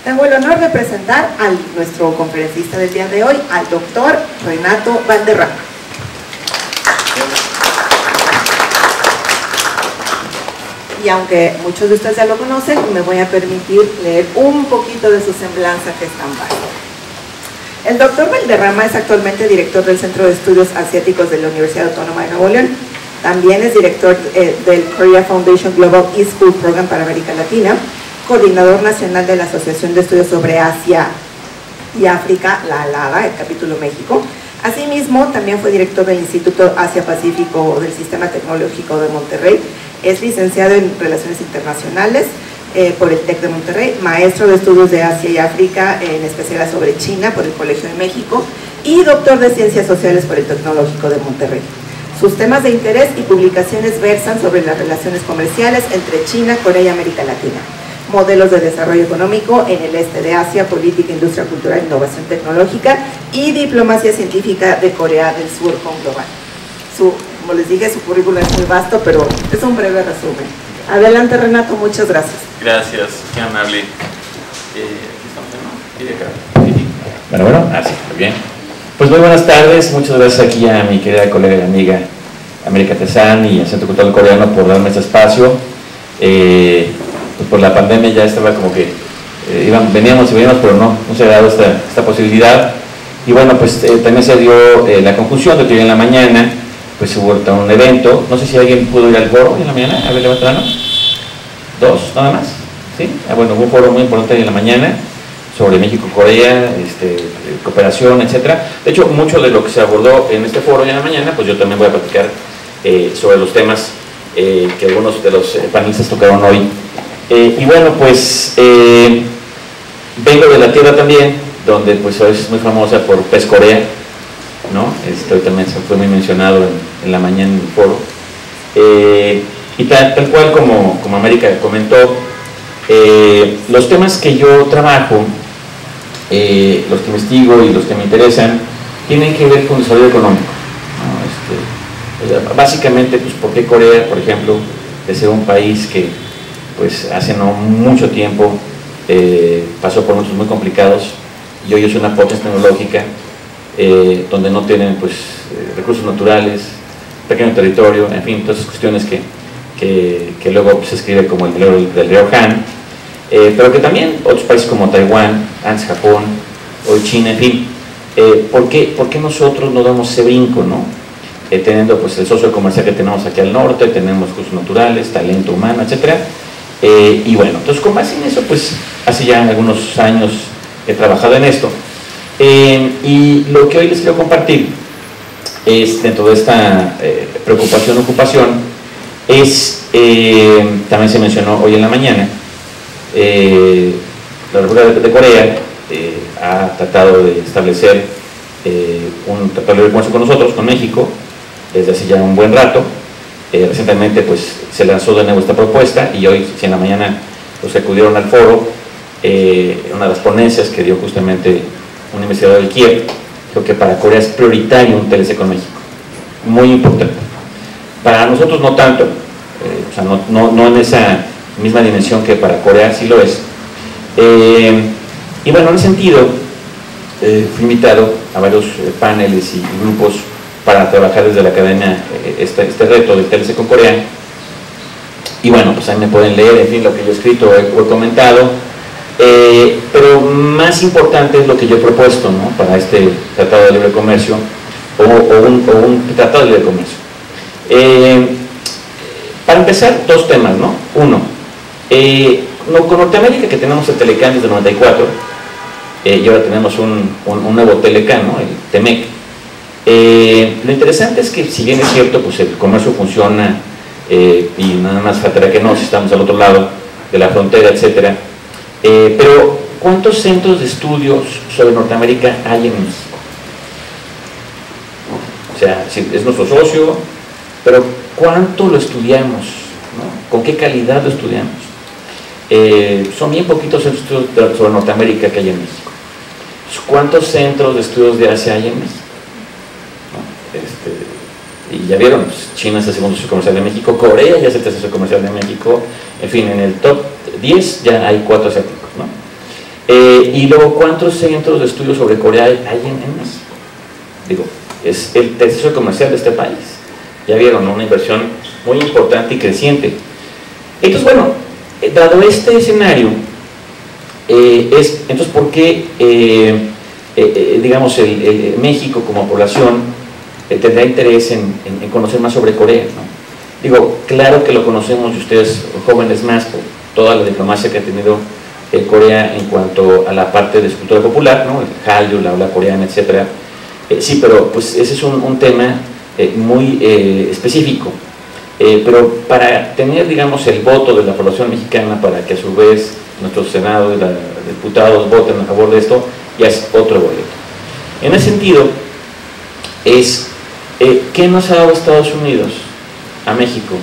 Tengo el honor de presentar a nuestro conferencista del día de hoy, al doctor Renato Valderrama. Y aunque muchos de ustedes ya lo conocen, me voy a permitir leer un poquito de su semblanza, que es tan básica. El doctor Valderrama es actualmente director del Centro de Estudios Asiáticos de la Universidad Autónoma de Nuevo León. También es director del Korea Foundation Global eSchool Program para América Latina, coordinador nacional de la Asociación de Estudios sobre Asia y África, la ALADA, el capítulo México. Asimismo, también fue director del Instituto Asia-Pacífico del Sistema Tecnológico de Monterrey. Es licenciado en Relaciones Internacionales por el TEC de Monterrey, maestro de Estudios de Asia y África, en especial sobre China por el Colegio de México, y doctor de Ciencias Sociales por el Tecnológico de Monterrey. Sus temas de interés y publicaciones versan sobre las relaciones comerciales entre China, Corea y América Latina, modelos de desarrollo económico en el este de Asia, política, industria cultural, innovación tecnológica y diplomacia científica de Corea del Sur con Global. Como les dije, su currículum es muy vasto, pero es un breve resumen. Adelante, Renato, muchas gracias. Gracias, qué amable. Aquí estamos, ¿no? Bueno, así, muy bien. Pues muy buenas tardes, muchas gracias aquí a mi querida colega y amiga América Tezán y al Centro Cultural Coreano por darme este espacio. Pues por la pandemia ya estaba como que veníamos, pero no se ha dado esta posibilidad. Y bueno, pues también se dio la conjunción de que hoy en la mañana pues hubo un evento. No sé si alguien pudo ir al foro hoy en la mañana. A ver, levanta la mano. ¿Dos nada más? ¿Sí? Bueno, hubo un foro muy importante hoy en la mañana sobre México-Corea, cooperación, etcétera. De hecho, mucho de lo que se abordó en este foro hoy en la mañana, pues yo también voy a platicar sobre los temas que algunos de los panelistas tocaron hoy. Y bueno, pues vengo de la tierra también, donde pues es muy famosa por Pez Corea, ¿no? Hoy también se fue muy mencionado en la mañana en el foro. Y tal cual como América comentó, los temas que yo trabajo, los que investigo y los que me interesan, tienen que ver con desarrollo económico, ¿no? Básicamente, pues, ¿por qué Corea, por ejemplo, de ser un país que pues hace no mucho tiempo pasó por momentos muy complicados y hoy es una potencia tecnológica donde no tienen pues recursos naturales, pequeño territorio, en fin, todas esas cuestiones que luego se escribe como el del río Han, pero que también otros países como Taiwán, antes Japón, hoy China, en fin, ¿por qué nosotros no damos ese brinco, no? Teniendo pues el socio comercial que tenemos aquí al norte, tenemos recursos naturales, talento humano, etcétera. Y bueno, entonces con base en eso, pues hace ya algunos años he trabajado en esto. Y lo que hoy les quiero compartir es, dentro de esta ocupación, es, también se mencionó hoy en la mañana, la República de Corea ha tratado de establecer un tratado de libre comercio con nosotros, con México, desde hace ya un buen rato. Recientemente pues se lanzó de nuevo esta propuesta y hoy, si en la mañana pues acudieron al foro, una de las ponencias que dio justamente un investigador del Kiev, creo que para Corea es prioritario un TLC con México, muy importante. Para nosotros no tanto, o sea, no en esa misma dimensión que para Corea sí lo es. Y bueno, en ese sentido, fui invitado a varios paneles y grupos para trabajar desde la academia este reto del TLC con Corea. Y bueno, pues ahí me pueden leer, en fin, lo que yo he escrito o he comentado. Pero más importante es lo que yo he propuesto, ¿no? Para este Tratado de Libre Comercio o un Tratado de Libre Comercio. Para empezar, dos temas, ¿no? Uno, con Norteamérica, que tenemos el Telecán desde el 94, y ahora tenemos un nuevo Telecán, ¿no? El TEMEC. Lo interesante es que, si bien es cierto, pues el comercio funciona y nada más faltará que no, si estamos al otro lado de la frontera, etcétera. Pero, ¿cuántos centros de estudios sobre Norteamérica hay en México? O sea, es nuestro socio, pero ¿cuánto lo estudiamos, ¿no? ¿Con qué calidad lo estudiamos? Son bien poquitos centros de estudios sobre Norteamérica que hay en México. ¿Cuántos centros de estudios de Asia hay en México? ¿No? Y ya vieron, pues, China es el segundo socio comercial de México, Corea ya es el tercer socio comercial de México, en fin, en el top 10 ya hay 4 asiáticos, ¿no? Y luego, ¿cuántos centros de estudio sobre Corea hay en México? Digo, es el tercer comercial de este país. Ya vieron, ¿no? Una inversión muy importante y creciente. Entonces, bueno, dado este escenario, entonces, ¿por qué, digamos, México como población tendrá interés en conocer más sobre Corea, ¿no? Digo, claro que lo conocemos, y ustedes jóvenes más, por toda la diplomacia que ha tenido Corea en cuanto a la parte de su cultura popular, ¿no? El Hallyu, la ola coreana, etcétera. Sí, pero pues ese es un tema muy específico. Pero para tener, digamos, el voto de la población mexicana, para que a su vez nuestros senados y diputados voten a favor de esto, ya es otro boleto. En ese sentido, ¿qué nos ha dado Estados Unidos a México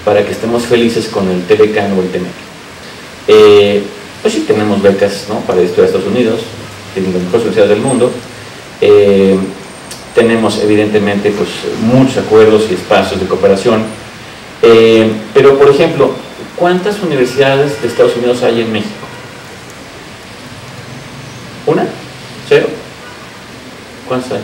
para que estemos felices con el TVCAN o el TEMEC? Pues sí, tenemos becas, ¿no?, para estudiar a Estados Unidos, tienen las mejores universidades del mundo. Tenemos evidentemente pues muchos acuerdos y espacios de cooperación, pero por ejemplo, ¿cuántas universidades de Estados Unidos hay en México? ¿Una? ¿Cero? ¿Cuántas hay?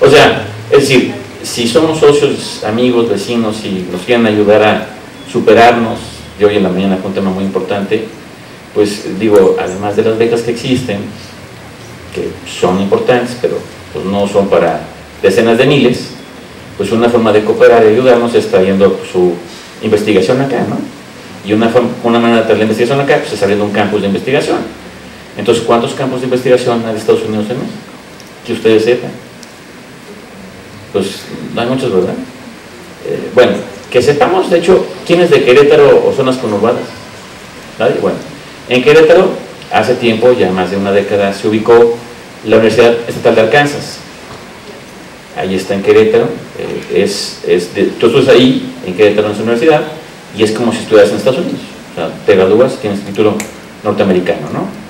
O sea, es decir, si somos socios, amigos, vecinos y nos quieren ayudar a superarnos, yo hoy en la mañana fue un tema muy importante, pues digo, además de las becas que existen, que son importantes, pero pues no son para decenas de miles, pues una forma de cooperar y ayudarnos es trayendo su investigación acá, ¿no? Y una manera de traer la investigación acá pues es abriendo un campus de investigación. Entonces, ¿cuántos campos de investigación hay de Estados Unidos en México? Que ustedes sepan. Pues no hay muchos, ¿verdad? Bueno, que sepamos, de hecho, quién es de Querétaro o zonas conurbadas. ¿Nadie? Bueno, en Querétaro, hace tiempo, ya más de una década, se ubicó la Universidad Estatal de Arkansas. Ahí está en Querétaro, tú estás ahí, en Querétaro, en esa universidad, y es como si estuvieras en Estados Unidos. O sea, te gradúas, tienes título norteamericano, ¿no?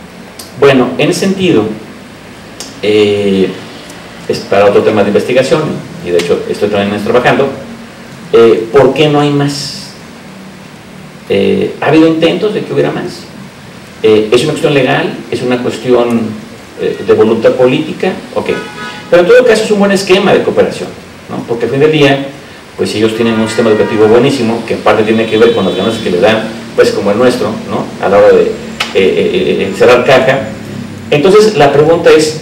Bueno, en ese sentido, es para otro tema de investigación, y de hecho estoy también trabajando, ¿por qué no hay más? ¿Ha habido intentos de que hubiera más? ¿Es una cuestión legal? ¿Es una cuestión de voluntad política? Ok. Pero en todo caso es un buen esquema de cooperación, ¿no? Porque al fin del día, pues ellos tienen un sistema educativo buenísimo, que en parte tiene que ver con las ganancias que les dan, pues como el nuestro, ¿no?, a la hora de cerrar caja. Entonces la pregunta es,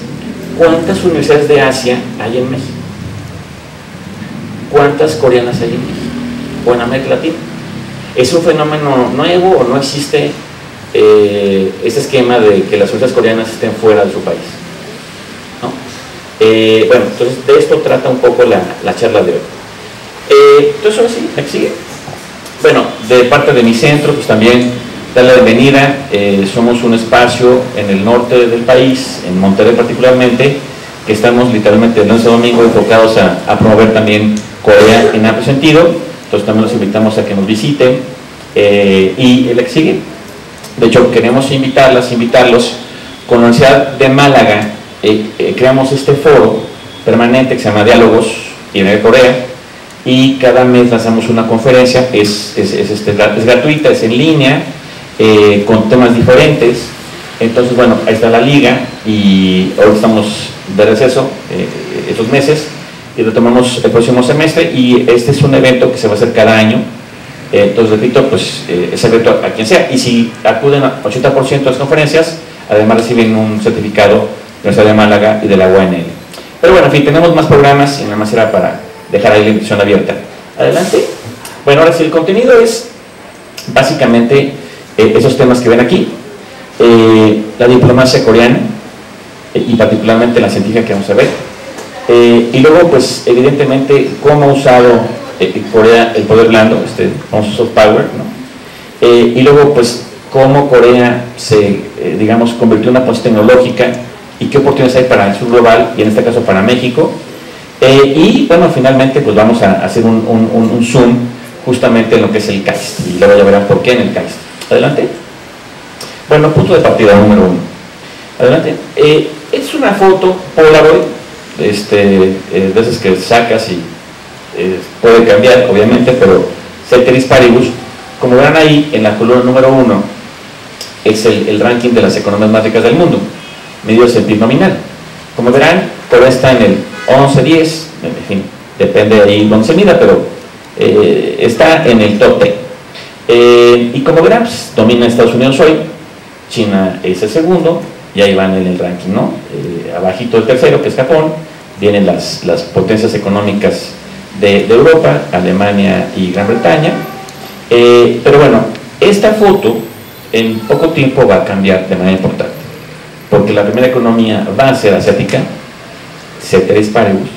¿cuántas universidades de Asia hay en México? ¿Cuántas coreanas hay en México? ¿O en América Latina? ¿Es un fenómeno nuevo o no existe este esquema de que las universidades coreanas estén fuera de su país? ¿No? Bueno, entonces de esto trata un poco la charla de hoy. Entonces ahora sí, aquí sigue. Bueno, de parte de mi centro, pues también dar la bienvenida. Somos un espacio en el norte del país, en Monterrey particularmente, que estamos literalmente el lunes a domingo enfocados a promover también Corea en amplio sentido. Entonces también los invitamos a que nos visiten. Y el que sigue. De hecho, queremos invitarlos con la Universidad de Málaga. Creamos este foro permanente que se llama Diálogos y Corea, y cada mes lanzamos una conferencia, es gratuita, es en línea, con temas diferentes. Entonces, bueno, ahí está la liga, y ahora estamos de receso estos meses, y retomamos el próximo semestre, y este es un evento que se va a hacer cada año. Entonces, repito, pues es abierto a quien sea, y si acuden al 80% de las conferencias, además reciben un certificado de la Universidad de Málaga y de la UANL. Pero bueno, en fin, tenemos más programas, y nada más era para dejar ahí la invitación abierta. Adelante. Bueno, ahora sí, el contenido es básicamente esos temas que ven aquí, la diplomacia coreana, y particularmente la científica que vamos a ver, y luego, pues evidentemente, cómo ha usado Corea el poder blando, famoso soft power, ¿no? Y luego, pues, cómo Corea se, digamos, convirtió en una potencia tecnológica, y qué oportunidades hay para el sur global, y en este caso para México. Y bueno, finalmente pues vamos a hacer un zoom justamente en lo que es el KAIST, y luego ya verán por qué en el KAIST. Adelante. Bueno, punto de partida número 1. Adelante. Es una foto Polaroid, de esas que sacas y puede cambiar, obviamente, pero ceteris paribus. Como verán ahí en la columna número 1, es el ranking de las economías más ricas del mundo, medidos en PIB nominal. Como verán, Corea está en el 11-10, en fin, depende de ahí donde se mida, pero está en el top 10. Y como verán, pues, domina Estados Unidos hoy, China es el segundo, y ahí van en el ranking, ¿no? Abajito el tercero, que es Japón, vienen las potencias económicas de Europa, Alemania y Gran Bretaña. Pero bueno, esta foto en poco tiempo va a cambiar de manera importante, porque la primera economía va a ser asiática, ceteris paribus.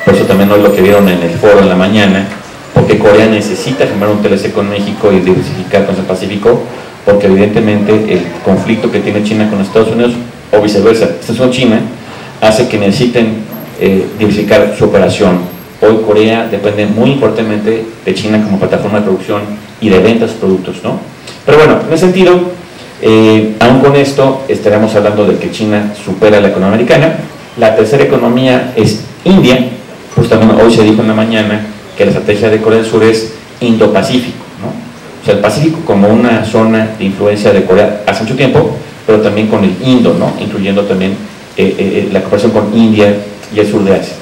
Por eso también hoy lo que vieron en el foro en la mañana, porque Corea necesita firmar un TLC con México y diversificar con el Pacífico, porque evidentemente el conflicto que tiene China con Estados Unidos, o viceversa, Estados Unidos China, hace que necesiten diversificar su operación. Hoy Corea depende muy importantemente de China como plataforma de producción y de ventas de productos, ¿no? Pero bueno, en ese sentido, aún con esto, estaremos hablando de que China supera a la economía americana. La tercera economía es India. Justamente hoy se dijo en la mañana que la estrategia de Corea del Sur es Indo-Pacífico, ¿no? O sea, el Pacífico como una zona de influencia de Corea hace mucho tiempo, pero también con el Indo, ¿no? Incluyendo también la cooperación con India y el sur de Asia.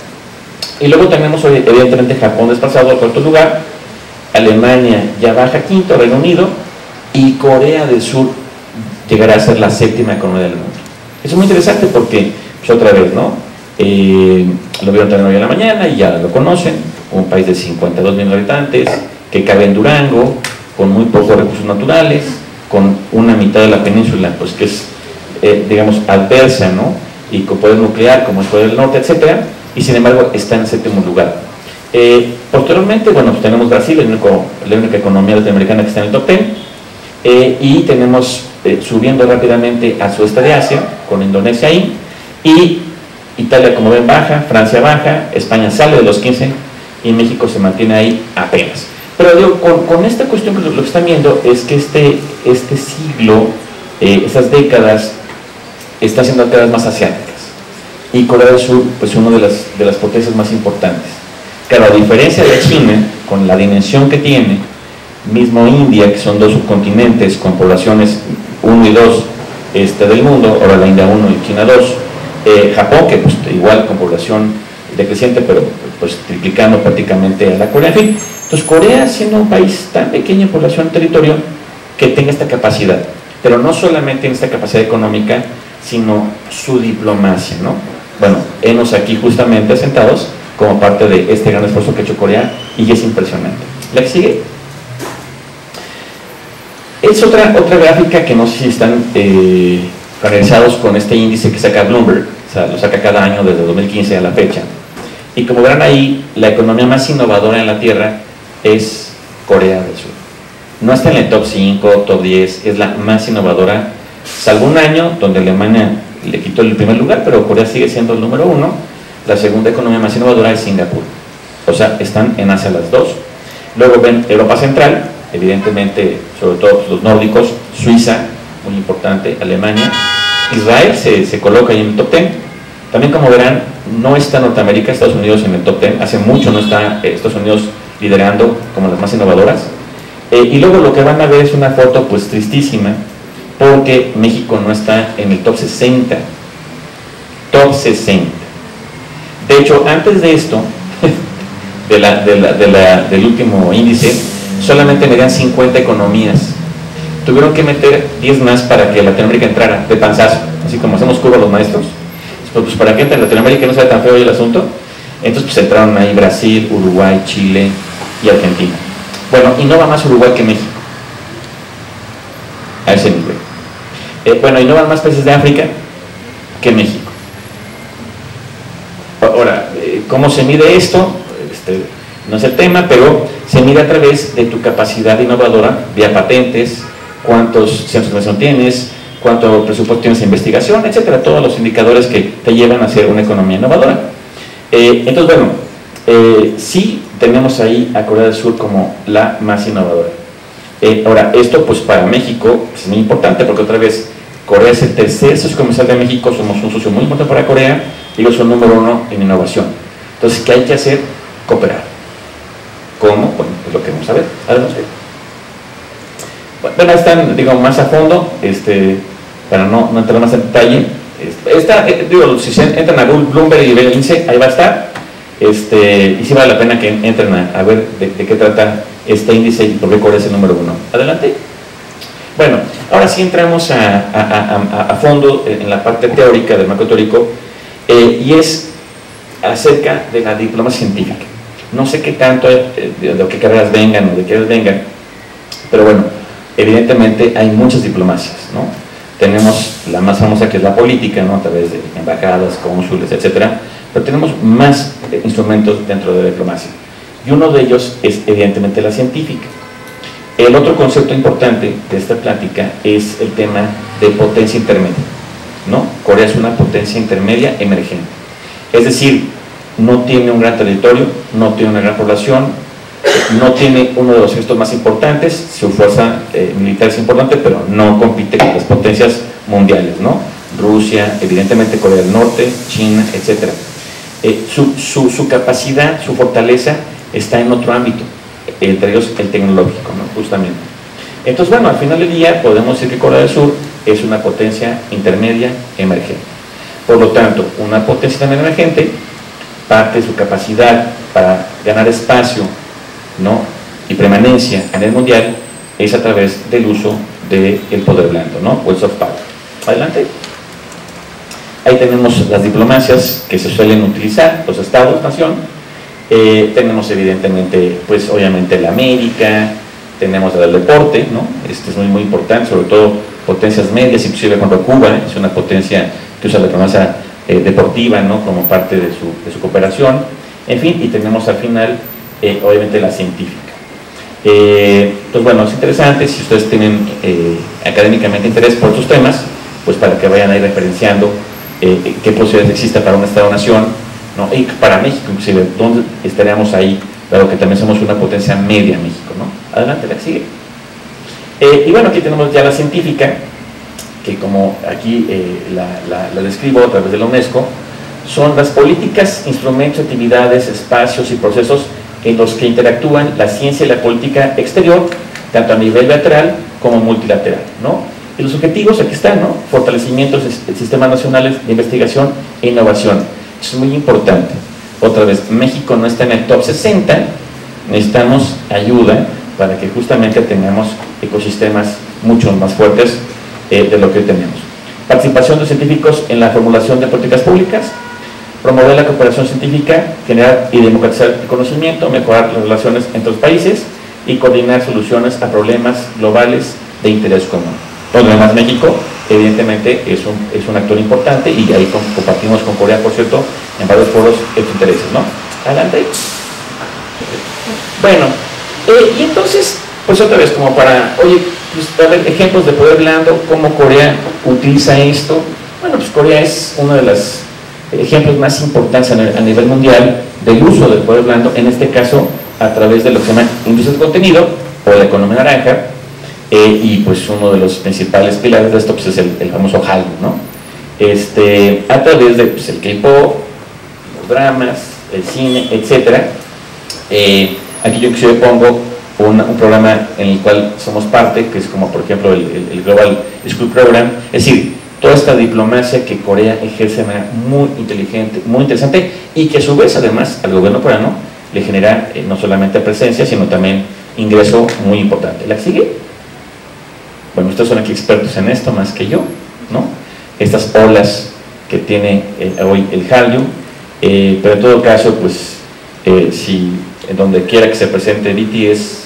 Y luego tenemos hoy, evidentemente, Japón desplazado al cuarto lugar, Alemania ya baja quinto, Reino Unido, y Corea del Sur llegará a ser la séptima economía del mundo. Eso es muy interesante porque, pues otra vez, ¿no? Lo vieron también hoy en la mañana y ya lo conocen, un país de 52 millones de habitantes, que cabe en Durango, con muy pocos recursos naturales, con una mitad de la península, pues que es, digamos, adversa, ¿no? Y con poder nuclear, como es Corea del Norte, etcétera, y sin embargo está en el séptimo lugar. Posteriormente, bueno, pues tenemos Brasil, la única economía latinoamericana que está en el top 10, y tenemos subiendo rápidamente al sudeste de Asia, con Indonesia ahí, y Italia, como ven, baja, Francia baja, España sale de los 15 y México se mantiene ahí apenas. Pero digo, con esta cuestión, lo que están viendo es que este siglo, estas décadas, está siendo cada vez más asiáticas. Y Corea del Sur, pues una de las potencias más importantes. Claro, a diferencia de China, con la dimensión que tiene, mismo India, que son dos subcontinentes con poblaciones 1 y 2 del mundo, ahora la India 1 y China 2, Japón, que pues igual con población decreciente, pero pues triplicando prácticamente a la Corea, en fin. Entonces Corea, siendo un país tan pequeño en población, territorio, que tenga esta capacidad, pero no solamente en esta capacidad económica, sino su diplomacia, ¿no? Bueno, hemos aquí justamente sentados como parte de este gran esfuerzo que ha hecho Corea, y es impresionante. La que sigue es otra gráfica que no sé si están familiarizados con este índice que saca Bloomberg. O sea, lo saca cada año desde 2015 a la fecha, y como verán ahí, la economía más innovadora en la Tierra es Corea del Sur. No está en el top 5, top 10, es la más innovadora, salvo un año donde Alemania le quitó el primer lugar, pero Corea sigue siendo el número 1. La segunda economía más innovadora es Singapur. O sea, están en Asia las dos. Luego ven Europa Central, evidentemente, sobre todo pues, los nórdicos, Suiza, muy importante, Alemania. Israel se coloca ahí en el top 10. También, como verán, no está Norteamérica, Estados Unidos en el top 10. Hace mucho no está Estados Unidos liderando como las más innovadoras. Y luego lo que van a ver es una foto pues tristísima, porque México no está en el top 60. Top 60. De hecho, antes de esto, del último índice, solamente medían 50 economías. Tuvieron que meter 10 más para que Latinoamérica entrara de panzazo, así como hacemos curva los maestros. Pues para que entre Latinoamérica no sea tan feo el asunto. Entonces pues entraron ahí Brasil, Uruguay, Chile y Argentina. Bueno, innova más Uruguay que México a ese nivel. Bueno, innovan más países de África que México. Ahora, ¿cómo se mide esto? No es el tema, pero se mide a través de tu capacidad innovadora vía patentes, cuántos centros de innovación tienes, cuánto presupuesto tienes en investigación, etcétera, todos los indicadores que te llevan a ser una economía innovadora. Entonces, bueno, sí tenemos ahí a Corea del Sur como la más innovadora. Ahora, esto pues para México es muy importante, porque otra vez Corea es el tercer socio comercial de México, somos un socio muy importante para Corea, y ellos son número 1 en innovación. Entonces, ¿qué hay que hacer? Cooperar. ¿Cómo? Bueno, pues lo que vamos a ver. Bueno, están, digo, más a fondo, para no entrar más en detalle. Digo, si entran a Bloomberg y ven el índice, ahí va a estar. Y sí vale la pena que entren a ver de qué trata este índice y por qué Corea es el número 1. Adelante. Bueno, ahora sí entramos a fondo en la parte teórica del marco teórico, y es acerca de la diplomacia científica. No sé qué tanto, de qué carreras vengan o de qué vengan, pero bueno, evidentemente hay muchas diplomacias, ¿no? Tenemos la más famosa, que es la política, ¿no? A través de embajadas, cónsules, etcétera, pero tenemos más instrumentos dentro de la diplomacia, y uno de ellos es evidentemente la científica. El otro concepto importante de esta plática es el tema de potencia intermedia, ¿no? Corea es una potencia intermedia emergente, es decir, no tiene un gran territorio, no tiene una gran población, no tiene uno de los ejércitos más importantes, su fuerza militar es importante, pero no compite con las potencias mundiales, ¿no? Rusia, evidentemente Corea del Norte, China, etc. Su capacidad, su fortaleza está en otro ámbito, entre ellos el tecnológico, ¿no? Justamente. Entonces, bueno, al final del día podemos decir que Corea del Sur es una potencia intermedia emergente. Por lo tanto, una potencia intermedia emergente, parte de su capacidad para ganar espacio, ¿no? Y permanencia a nivel mundial es a través del uso del poder blando, ¿no? O el soft power. Adelante. Ahí tenemos las diplomacias que se suelen utilizar, los estados-nación. Tenemos evidentemente, pues obviamente la América, tenemos la del deporte, ¿no? Es muy importante, sobre todo potencias medias, inclusive cuando Cuba es una potencia que usa la diplomacia deportiva, ¿no? Como parte de su cooperación, en fin, y tenemos al final obviamente la científica. Pues bueno, es interesante, si ustedes tienen académicamente interés por estos temas, pues para que vayan ahí referenciando qué posibilidades existen para un Estado-nación, ¿no? Y para México inclusive, ¿dónde estaríamos ahí? Dado que también somos una potencia media México, ¿no? Adelante, la que sigue. Y bueno, aquí tenemos ya la científica, que como aquí la describo a través de la UNESCO, son las políticas, instrumentos, actividades, espacios y procesos en los que interactúan la ciencia y la política exterior, tanto a nivel bilateral como multilateral, ¿no? Y los objetivos aquí están, ¿no? Fortalecimiento de sistemas nacionales de investigación e innovación. Eso es muy importante. Otra vez, México no está en el top 60, necesitamos ayuda para que justamente tengamos ecosistemas mucho más fuertes de lo que hoy tenemos. Participación de científicos en la formulación de políticas públicas, promover la cooperación científica, generar y democratizar el conocimiento, mejorar las relaciones entre los países y coordinar soluciones a problemas globales de interés común. Todo lo demás, México evidentemente es un actor importante, y ahí compartimos con Corea, por cierto, en varios foros estos intereses, ¿no? Adelante. Bueno, y entonces, pues otra vez, como para, oye, pues, a ver, ejemplos de poder blando, cómo Corea utiliza esto. Bueno, pues Corea es uno de los ejemplos más importantes a nivel mundial del uso del poder blando, en este caso a través de lo que se llama industria de contenido o la economía naranja, y pues uno de los principales pilares de esto pues es el famoso Hallyu, ¿no? A través de pues, el K-pop, los dramas, el cine, etcétera. Aquí yo inclusive pongo un programa en el cual somos parte, que es como por ejemplo el Global School Program, es decir, toda esta diplomacia que Corea ejerce de manera muy inteligente, muy interesante, y que a su vez además al gobierno coreano le genera no solamente presencia, sino también ingreso muy importante. ¿La sigue? Bueno, ustedes son aquí expertos en esto más que yo, ¿no? Estas olas que tiene hoy el Hallyu, pero en todo caso, pues, si en donde quiera que se presente BTS,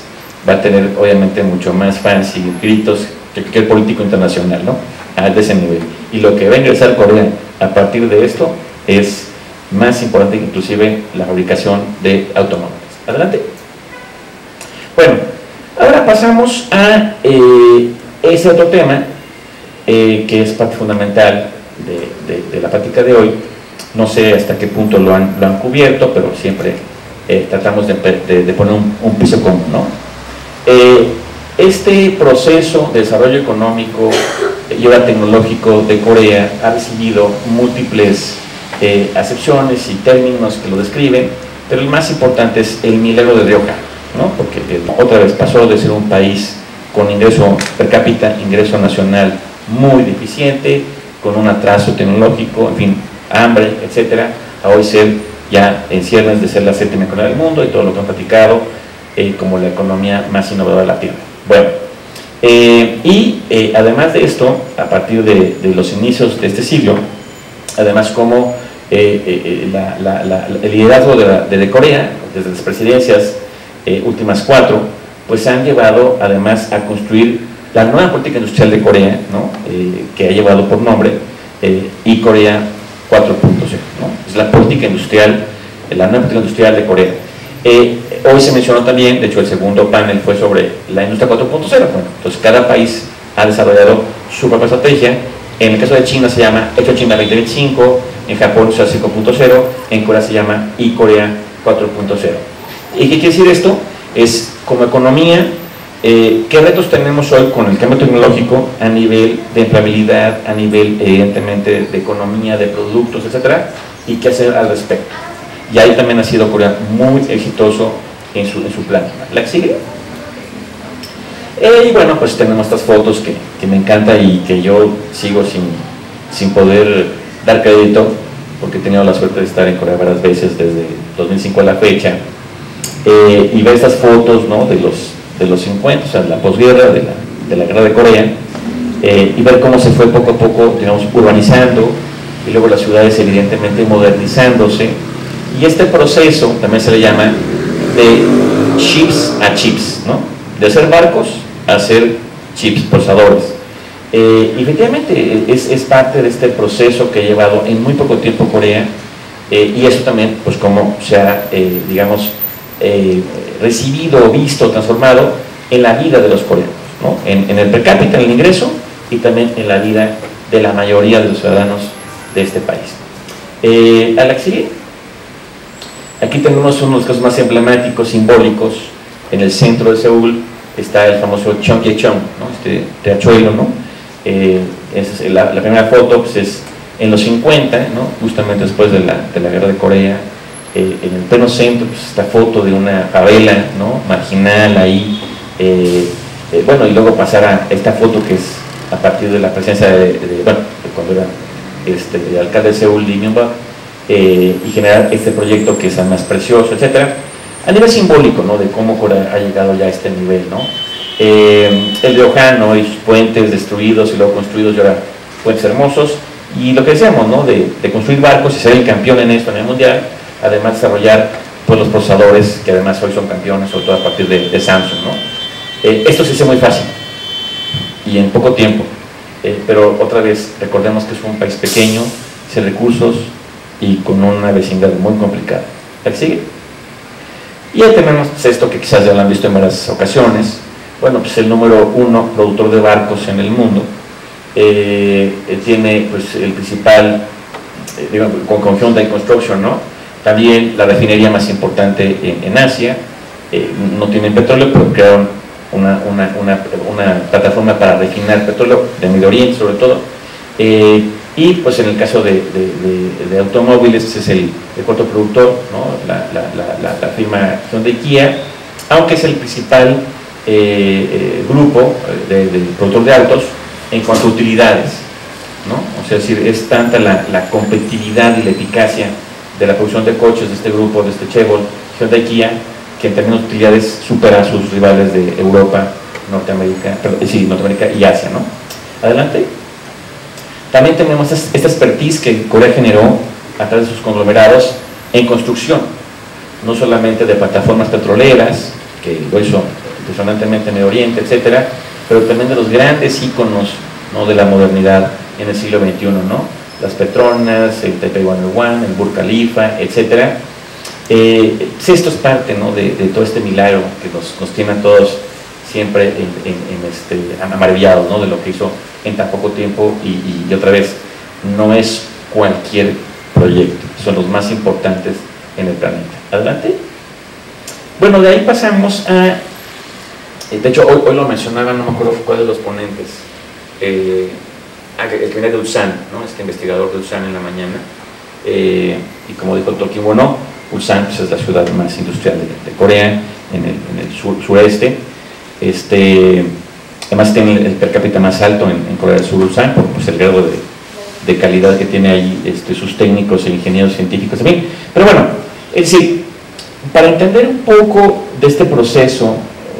va a tener obviamente mucho más fans y gritos que cualquier político internacional, ¿no? De ese nivel. Y lo que va a ingresar Corea a partir de esto es más importante que inclusive la fabricación de automóviles. Adelante. Bueno, ahora pasamos a ese otro tema que es parte fundamental de la práctica de hoy. No sé hasta qué punto lo han cubierto, pero siempre tratamos de poner un piso común, ¿no? Este proceso de desarrollo económico y ahora tecnológico de Corea ha recibido múltiples acepciones y términos que lo describen, pero el más importante es el milagro de Ryokan, ¿no? Porque otra vez pasó de ser un país con ingreso per cápita, ingreso nacional muy deficiente, con un atraso tecnológico, en fin, hambre, etcétera, a hoy ser ya en ciernes de ser la séptima economía del mundo y todo lo que han platicado como la economía más innovadora de la Tierra. Bueno, además de esto, a partir de los inicios de este siglo, además como el liderazgo de Corea, desde las presidencias últimas 4, pues han llevado además a construir la nueva política industrial de Corea, ¿no? Que ha llevado por nombre y Corea 4.0, ¿no? Es la política industrial, la nueva política industrial de Corea. Hoy se mencionó también, de hecho el segundo panel fue sobre la industria 4.0. Bueno, entonces cada país ha desarrollado su propia estrategia. En el caso de China se llama Hecho China 2025, en Japón se llama 5.0, en Corea se llama Corea 4.0. ¿Y qué quiere decir esto? Es como economía, ¿qué retos tenemos hoy con el cambio tecnológico a nivel de empleabilidad, a nivel evidentemente de economía, de productos, etcétera? ¿Y qué hacer al respecto? Y ahí también ha sido Corea muy exitoso en su plan. ¿La que sigue? Y bueno, pues tenemos estas fotos que me encanta y que yo sigo sin poder dar crédito, porque he tenido la suerte de estar en Corea varias veces desde 2005 a la fecha, y ver estas fotos, ¿no? de los 50, o sea, la posguerra, de la guerra de Corea, y ver cómo se fue poco a poco, digamos, urbanizando, y luego las ciudades evidentemente modernizándose, y este proceso también se le llama de chips a chips, ¿no? De hacer barcos a hacer chips, procesadores. Y efectivamente es parte de este proceso que ha llevado en muy poco tiempo Corea, y eso también, pues como se ha, digamos, recibido, visto, transformado en la vida de los coreanos, ¿no? En el per cápita, en el ingreso, y también en la vida de la mayoría de los ciudadanos de este país. A la que sigue. Aquí tenemos uno de los casos más emblemáticos, simbólicos. En el centro de Seúl está el famoso Cheonggyecheon, ¿no? Este riachuelo, ¿no? Es la primera foto, pues es en los 50, ¿no? Justamente después de la guerra de Corea. En el pleno centro, pues, esta foto de una favela, ¿no? Marginal ahí, bueno, y luego pasar a esta foto que es a partir de la presencia de cuando era el alcalde de Seúl, Lee Myung-bak, y generar este proyecto que es el más precioso, etcétera, a nivel simbólico, ¿no? De cómo Corea ha llegado ya a este nivel, ¿no? El de Ohan, ¿no? Y sus puentes destruidos y luego construidos, y ahora puentes hermosos, y lo que decíamos, ¿no? De construir barcos y ser el campeón en esto a nivel mundial, además desarrollar pues, los procesadores que además hoy son campeones, sobre todo a partir de Samsung, ¿no? Esto se hace muy fácil y en poco tiempo, pero otra vez recordemos que es un país pequeño, sin recursos y con una vecindad muy complicada. ¿La que sigue? Y ahí tenemos pues, esto que quizás ya lo han visto en varias ocasiones. Bueno, pues el número 1 productor de barcos en el mundo, tiene pues el principal, digamos, con Hyundai Construction, ¿no? También la refinería más importante en Asia. No tienen petróleo, pero crearon una plataforma para refinar petróleo de Medio Oriente sobre todo, y pues en el caso de automóviles es el cuarto productor, ¿no? la firma Hyundai Kia, aunque es el principal grupo de productor de autos en cuanto a utilidades, ¿no? O sea, es decir, es tanta la competitividad y la eficacia de la producción de coches de este grupo, de este Chevrolet, Hyundai Kia, que en términos de utilidades supera a sus rivales de Europa, Norteamérica y Asia, ¿no? Adelante. También tenemos esta expertise que Corea generó a través de sus conglomerados en construcción, no solamente de plataformas petroleras, que lo hizo impresionantemente en Medio Oriente, etcétera, pero también de los grandes íconos, ¿no? De la modernidad en el siglo XXI, ¿no? Las Petronas, el Taipei 101, el Burj Khalifa, etcétera. Esto es parte, ¿no? de todo este milagro que nos tiene a todos siempre maravillados, ¿no? De lo que hizo en tan poco tiempo, y otra vez, no es cualquier proyecto, son los más importantes en el planeta. Adelante. Bueno, de ahí pasamos a, de hecho hoy lo mencionaba, no me acuerdo cuál de los ponentes, el que viene de Ulsan, ¿no? Este investigador de Ulsan en la mañana, y como dijo Toh Kim Hwa-no, Ulsan pues, es la ciudad más industrial de Corea, en el sureste. además tiene el per cápita más alto en Corea del Sur, Ulsan, por pues, el grado de calidad que tiene ahí sus técnicos e ingenieros científicos también. Pero bueno, es decir, para entender un poco de este proceso,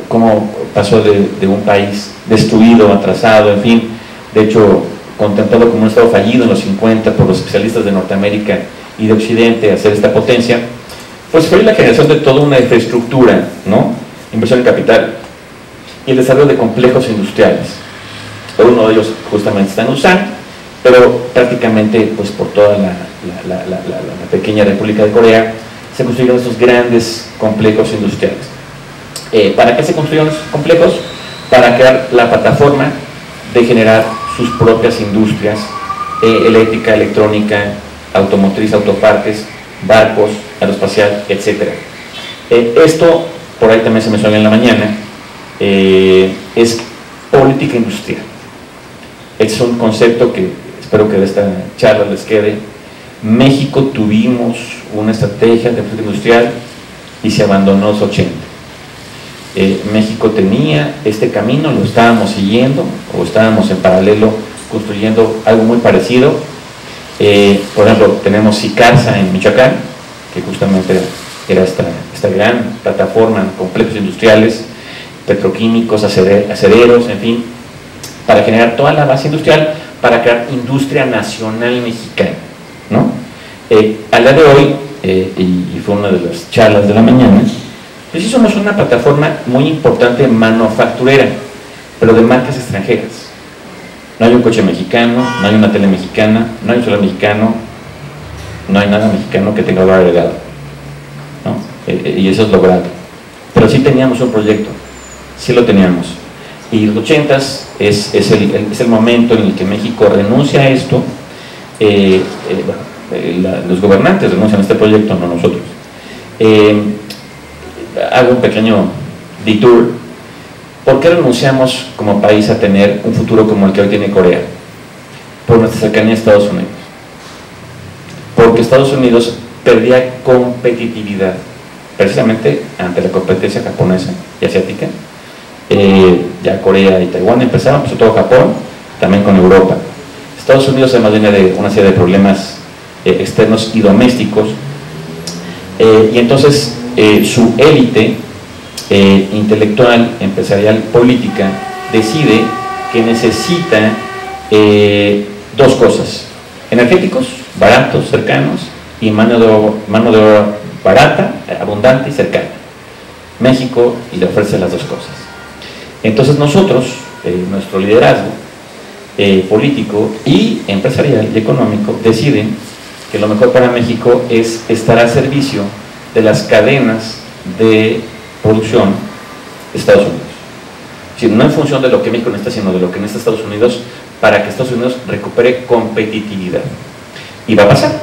cómo pasó de un país destruido, atrasado, en fin, de hecho contemplado como un estado fallido en los 50 por los especialistas de Norteamérica y de Occidente a ser esta potencia, pues fue la generación de toda una infraestructura, ¿no? Inversión en capital y el desarrollo de complejos industriales. Uno de ellos justamente está en Ulsan, pero prácticamente pues por toda la pequeña República de Corea se construyeron estos grandes complejos industriales. ¿Para qué se construyeron esos complejos? Para crear la plataforma de generar sus propias industrias, eléctrica, electrónica, automotriz, autopartes, barcos, aeroespacial, etc. Esto, por ahí también se me suena en la mañana, es política industrial. Es un concepto que espero que de esta charla les quede. México tuvimos una estrategia de política industrial y se abandonó los 80. México tenía este camino, lo estábamos siguiendo o estábamos en paralelo construyendo algo muy parecido. Por ejemplo, tenemos Sicarsa en Michoacán, que justamente era esta gran plataforma en complejos industriales, petroquímicos, acereros, en fin, para generar toda la base industrial, para crear industria nacional mexicana, ¿no? Al día de hoy, y fue una de las charlas de la mañana, pues sí somos una plataforma muy importante manufacturera, pero de marcas extranjeras. No hay un coche mexicano, no hay una tele mexicana, no hay un celular mexicano, no hay nada mexicano que tenga valor agregado, ¿no? Y eso es logrado. Pero sí teníamos un proyecto, sí lo teníamos. Y los 80s es el momento en el que México renuncia a esto. Los gobernantes renuncian a este proyecto, no nosotros. Hago un pequeño detour. ¿Por qué renunciamos como país a tener un futuro como el que hoy tiene Corea? Por nuestra cercanía a Estados Unidos. Porque Estados Unidos perdía competitividad, precisamente ante la competencia japonesa y asiática. Ya Corea y Taiwán empezaron, sobre todo Japón, también con Europa. Estados Unidos además viene de una serie de problemas externos y domésticos, y entonces su élite intelectual, empresarial, política, decide que necesita dos cosas: energéticos, baratos, cercanos, y mano de obra barata, abundante y cercana. México le ofrece las dos cosas. Entonces nosotros, nuestro liderazgo político y empresarial y económico, deciden que lo mejor para México es estar al servicio de las cadenas de producción de Estados Unidos. Es decir, no en función de lo que México necesita, sino de lo que necesita Estados Unidos, para que Estados Unidos recupere competitividad. Y va a pasar.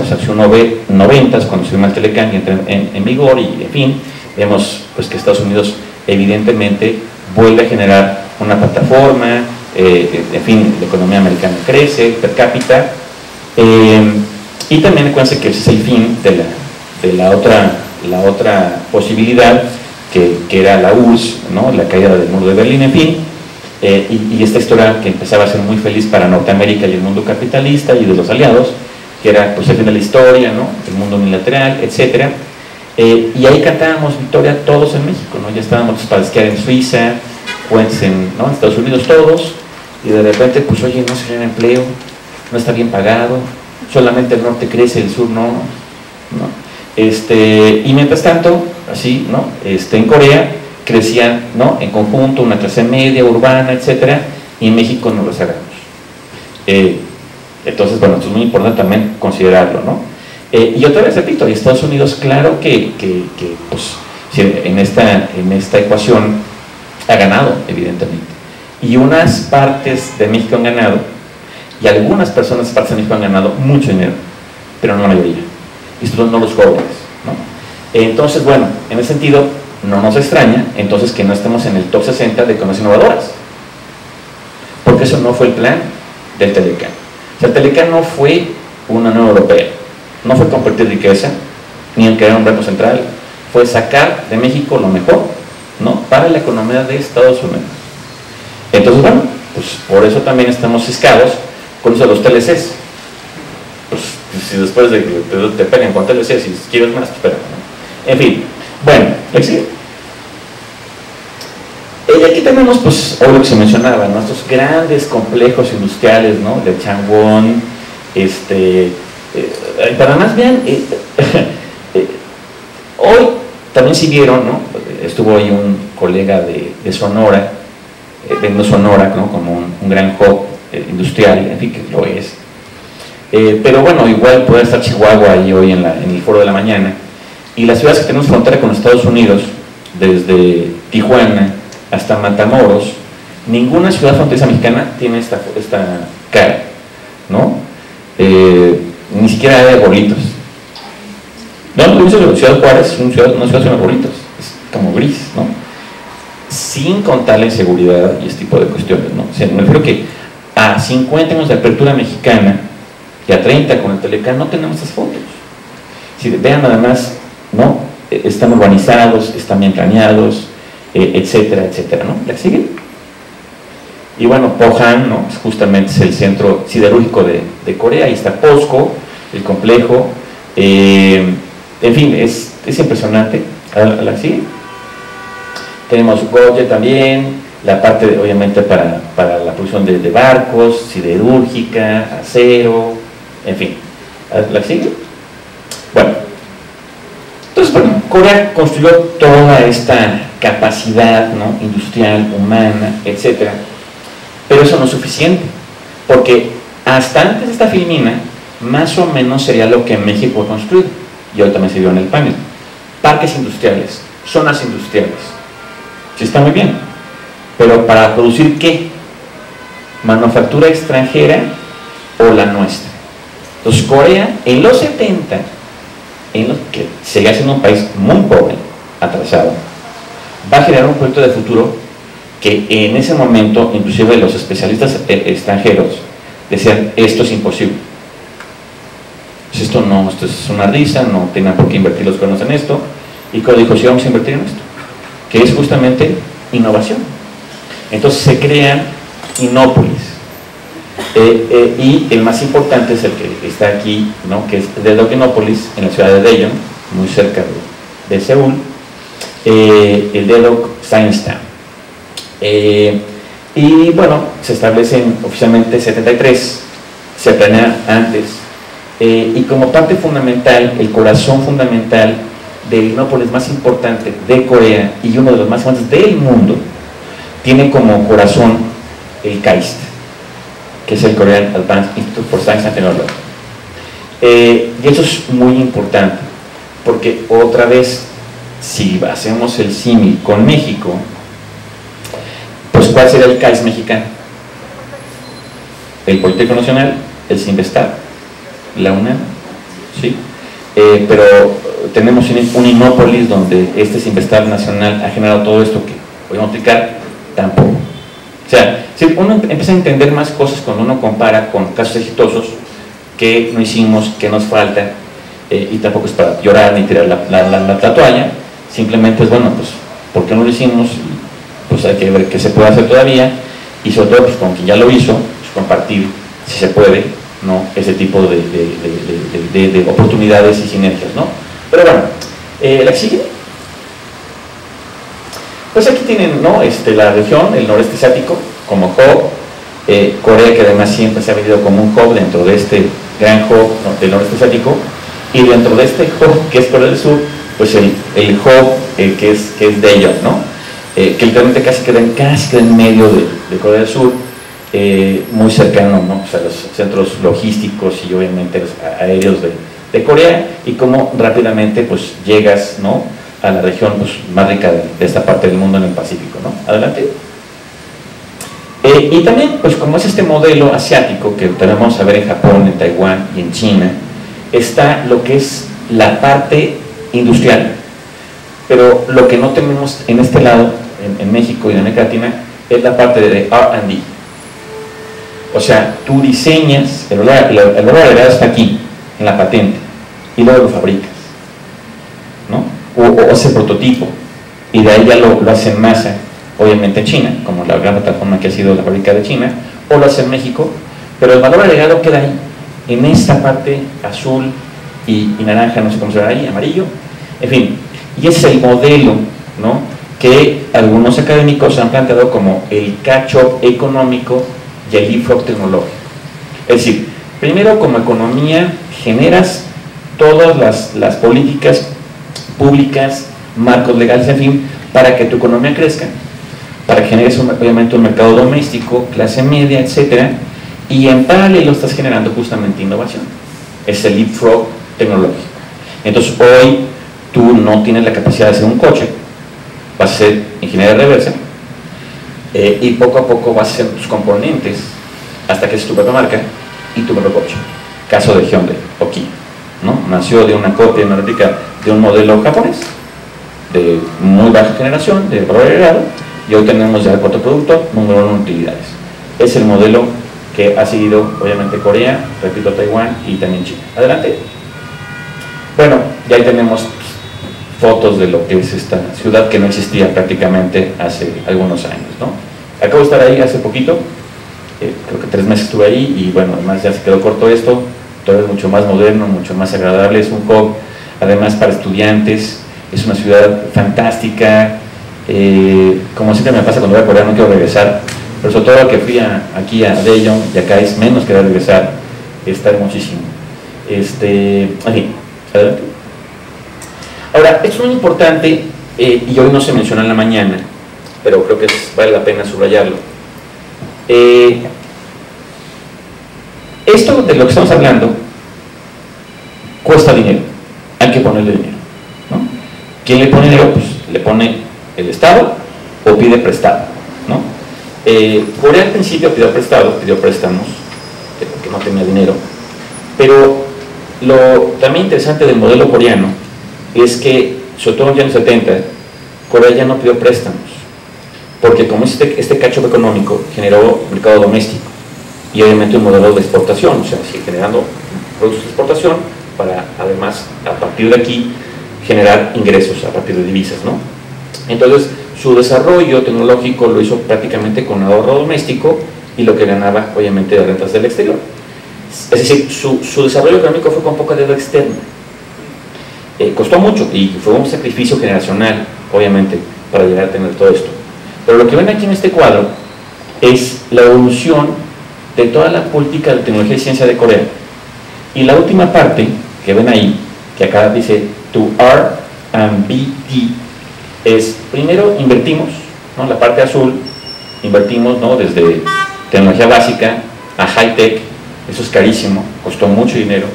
O sea, si uno ve 90s, cuando se firma el Telecán y entra en vigor, y en fin, vemos pues que Estados Unidos evidentemente vuelve a generar una plataforma, en fin, la economía americana crece per cápita, y también acuérdense que ese es el fin de la otra posibilidad, que era la URSS, ¿no? La caída del muro de Berlín, en fin, y esta historia que empezaba a ser muy feliz para Norteamérica y el mundo capitalista y de los aliados, que era pues el fin de la historia, ¿no? El mundo unilateral, etcétera. Y ahí cantábamos victoria todos en México, ¿no? Ya estábamos para esquiar en Suiza, puentes en Estados Unidos todos, y de repente pues oye, no se genera empleo, no está bien pagado, solamente el norte crece, el sur no. Y mientras tanto, así, ¿no? En Corea crecían, ¿no? En conjunto una clase media, urbana, etcétera, y en México nos rezagamos. Entonces, bueno, esto es muy importante también considerarlo, ¿no? Y otra vez repito, y Estados Unidos, claro que pues, en esta ecuación ha ganado, evidentemente. Y unas partes de México han ganado, y algunas personas partes de México han ganado mucho dinero, pero no la mayoría. Y estos no los jóvenes, ¿no? Entonces, bueno, en ese sentido, no nos extraña, entonces, que no estemos en el top 60 de economías innovadoras. Porque eso no fue el plan del Telecán. O sea, el Telecán no fue una Unión Europea. No fue compartir riqueza, ni en crear un banco central, fue sacar de México lo mejor, ¿no? Para la economía de Estados Unidos. Entonces, bueno, pues por eso también estamos ciscados con eso de los TLCs. Pues si después de que te peguen con TLCs, si quieres más, espera, ¿no? En fin, bueno, ¿sí? Y aquí tenemos, pues, hoy lo que se mencionaba, ¿no? Estos grandes complejos industriales, ¿no? De Changwon, para más vean, hoy también si vieron, ¿no? Estuvo ahí un colega de Sonora, de Sonora, ¿no? Como un gran hub industrial, en fin, que lo es. Pero bueno, igual puede estar Chihuahua ahí hoy en el foro de la mañana. Y las ciudades que tenemos frontera con Estados Unidos, desde Tijuana hasta Matamoros, ninguna ciudad fronteriza mexicana tiene esta cara, ¿no? Ni siquiera hay arbolitos. No, lo hizo Ciudad Juárez, una ciudad sin arbolitos, es como gris, ¿no? Sin contar la inseguridad y este tipo de cuestiones, ¿no? O sea, me refiero que a 50 años de apertura mexicana y a 30 con el Telecán no tenemos estas fotos. Si vean nada más, ¿no? Están urbanizados, están bien planeados, etcétera, etcétera, ¿no? ¿La siguen? Y bueno, Pohang, ¿no? Justamente es el centro siderúrgico de Corea, ahí está POSCO, el complejo, en fin, es impresionante. ¿La siguen? Tenemos Goye también, la parte obviamente para la producción de barcos, siderúrgica, acero, en fin. ¿La siguen? Bueno, entonces, bueno, Corea construyó toda esta capacidad, ¿no? Industrial, humana, etcétera, pero eso no es suficiente, porque hasta antes de esta filmina, más o menos sería lo que México ha construido, y hoy también se vio en el panel: parques industriales, zonas industriales. Sí, está muy bien, pero ¿para producir qué? ¿Manufactura extranjera o la nuestra? Entonces Corea, en los 70, que seguía siendo un país muy pobre, atrasado, va a generar un proyecto de futuro que en ese momento, inclusive los especialistas extranjeros decían: esto es imposible, pues esto es una risa, no tengan por qué invertir los gobiernos en esto. Y Corea dijo: sí, vamos a invertir en esto, que es justamente innovación. Entonces se crean Innopolis, y el más importante es el que está aquí, ¿no? Que es Dedok Innopolis, en la ciudad de Daejeon, muy cerca de Seúl, el Dedok Science Town. Y bueno, se establecen oficialmente 73, se planea antes, y como parte fundamental, el corazón fundamental del Innopolis más importante de Corea y uno de los más importantes del mundo, tiene como corazón el KAIST, que es el Korean Advanced Institute for Science and Technology. Y eso es muy importante, porque otra vez, si hacemos el símil con México, pues ¿cuál sería el KAIST mexicano? El Politécnico Nacional, el CINVESTAB, la UNAM, ¿sí? Pero tenemos un Innopolis donde este CINVESTAB nacional ha generado todo esto que podemos explicar, tampoco. O sea, si uno empieza a entender más cosas cuando uno compara con casos exitosos que no hicimos, que nos falta, y tampoco es para llorar ni tirar la toalla, simplemente es, bueno, pues, ¿por qué no lo hicimos? Pues hay que ver qué se puede hacer todavía, y sobre todo, pues, con quien ya lo hizo, pues, compartir, si se puede, ¿no? Ese tipo de oportunidades y sinergias, ¿no? Pero bueno, ¿la que sigue? Pues aquí tienen, ¿no? La región, el noreste asiático, como hub, Corea, que además siempre se ha venido como un hub dentro de este gran hub, ¿no? Del noreste asiático, y dentro de este hub, que es Corea del Sur, pues el hub que es Daejeon, ¿no? Que literalmente casi queda en medio de Corea del Sur, muy cercano, ¿no? Pues a los centros logísticos y obviamente los aéreos de Corea, y cómo rápidamente pues llegas, ¿no? A la región pues, más rica de esta parte del mundo en el Pacífico, ¿no? Adelante. Y también, pues como es este modelo asiático que tenemos a ver en Japón, en Taiwán y en China, está lo que es la parte industrial, pero lo que no tenemos en este lado, en México y en América Latina, es la parte de R&D. O sea, tú diseñas, el valor agregado está aquí, en la patente, y luego lo fabricas, ¿no? O ese prototipo, y de ahí ya lo hace en masa, obviamente en China, como la gran plataforma que ha sido la fábrica de China, o lo hace en México, pero el valor agregado queda ahí, en esta parte azul y naranja, no sé cómo se ve ahí, amarillo, en fin, y ese es el modelo, ¿no?, que algunos académicos han planteado como el catch-up económico y el leapfrog tecnológico. Es decir, primero como economía generas todas las políticas públicas, marcos legales, en fin, para que tu economía crezca, para que generes obviamente un mercado doméstico, clase media, etcétera, y en paralelo estás generando justamente innovación. Es el leapfrog tecnológico. Entonces hoy tú no tienes la capacidad de hacer un coche, vas a ser ingeniería reversa, y poco a poco vas a hacer tus componentes hasta que es tu propia marca y tu propio coche. Caso de Hyundai o Kia, ¿no? Nació de una copia, una réplica de un modelo japonés de muy baja generación, de valor agregado, y hoy tenemos ya el cuarto producto, número 1 en utilidades. Es el modelo que ha seguido obviamente Corea, repito, Taiwán y también China. Adelante. Bueno, ya ahí tenemos fotos de lo que es esta ciudad que no existía prácticamente hace algunos años, ¿no? Acabo de estar ahí hace poquito, creo que 3 meses estuve ahí, y bueno, además ya se quedó corto esto, todo es mucho más moderno, mucho más agradable, es un hub además para estudiantes, es una ciudad fantástica, como siempre me pasa cuando voy a Corea, no quiero regresar, pero sobre todo que fui aquí a Daejeon, y acá es menos que regresar, está hermosísimo. Aquí, adelante. Ahora, esto es muy importante, y hoy no se menciona en la mañana, pero creo que vale la pena subrayarlo. Esto de lo que estamos hablando cuesta dinero, hay que ponerle dinero, ¿no? ¿Quién le pone dinero? Pues le pone el Estado o pide prestado, ¿no? Corea al principio pidió préstamos, porque no tenía dinero, pero lo también interesante del modelo coreano es que, sobre todo en los años 70, Corea ya no pidió préstamos, porque como este catch-up económico generó mercado doméstico y obviamente un modelo de exportación, o sea, sigue generando productos de exportación para además a partir de aquí generar ingresos a partir de divisas, ¿no? Entonces su desarrollo tecnológico lo hizo prácticamente con ahorro doméstico y lo que ganaba obviamente de rentas del exterior. Es decir, su desarrollo económico fue con poca deuda externa. Costó mucho y fue un sacrificio generacional, obviamente, para llegar a tener todo esto. Pero lo que ven aquí en este cuadro es la evolución de toda la política de tecnología y ciencia de Corea. Y la última parte que ven ahí, que acá dice to R&D, es primero invertimos, ¿no? La parte azul, invertimos, ¿no?, desde tecnología básica a high-tech, eso es carísimo, costó mucho dinero,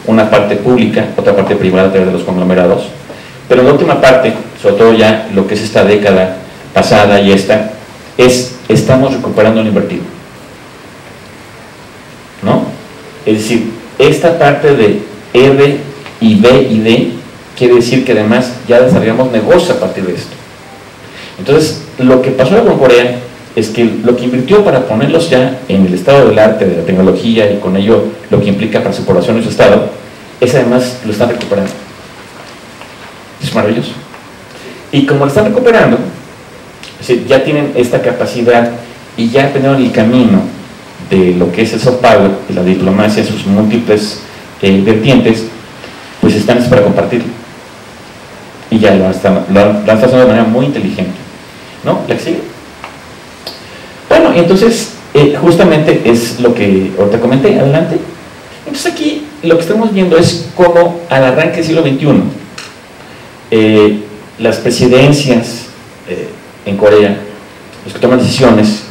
una parte pública, otra parte privada a través de los conglomerados, pero la última parte, sobre todo ya lo que es esta década pasada y esta, estamos recuperando lo invertido, ¿no? Es decir, esta parte de R y B y D quiere decir que además ya desarrollamos negocio a partir de esto. Entonces, lo que pasó con Corea es que lo que invirtió para ponerlos ya en el estado del arte, de la tecnología y con ello lo que implica para su población y su estado, es además lo están recuperando. Es maravilloso. Y como lo están recuperando, es decir, ya tienen esta capacidad y ya aprendieron el camino de lo que es el soft power y la diplomacia en sus múltiples vertientes, pues están para compartirlo. Y ya lo están haciendo de manera muy inteligente, ¿no? ¿La que sigue? Bueno, entonces, justamente es lo que ahorita comenté, adelante. Entonces aquí lo que estamos viendo es cómo al arranque del siglo XXI, las presidencias en Corea, los que toman decisiones,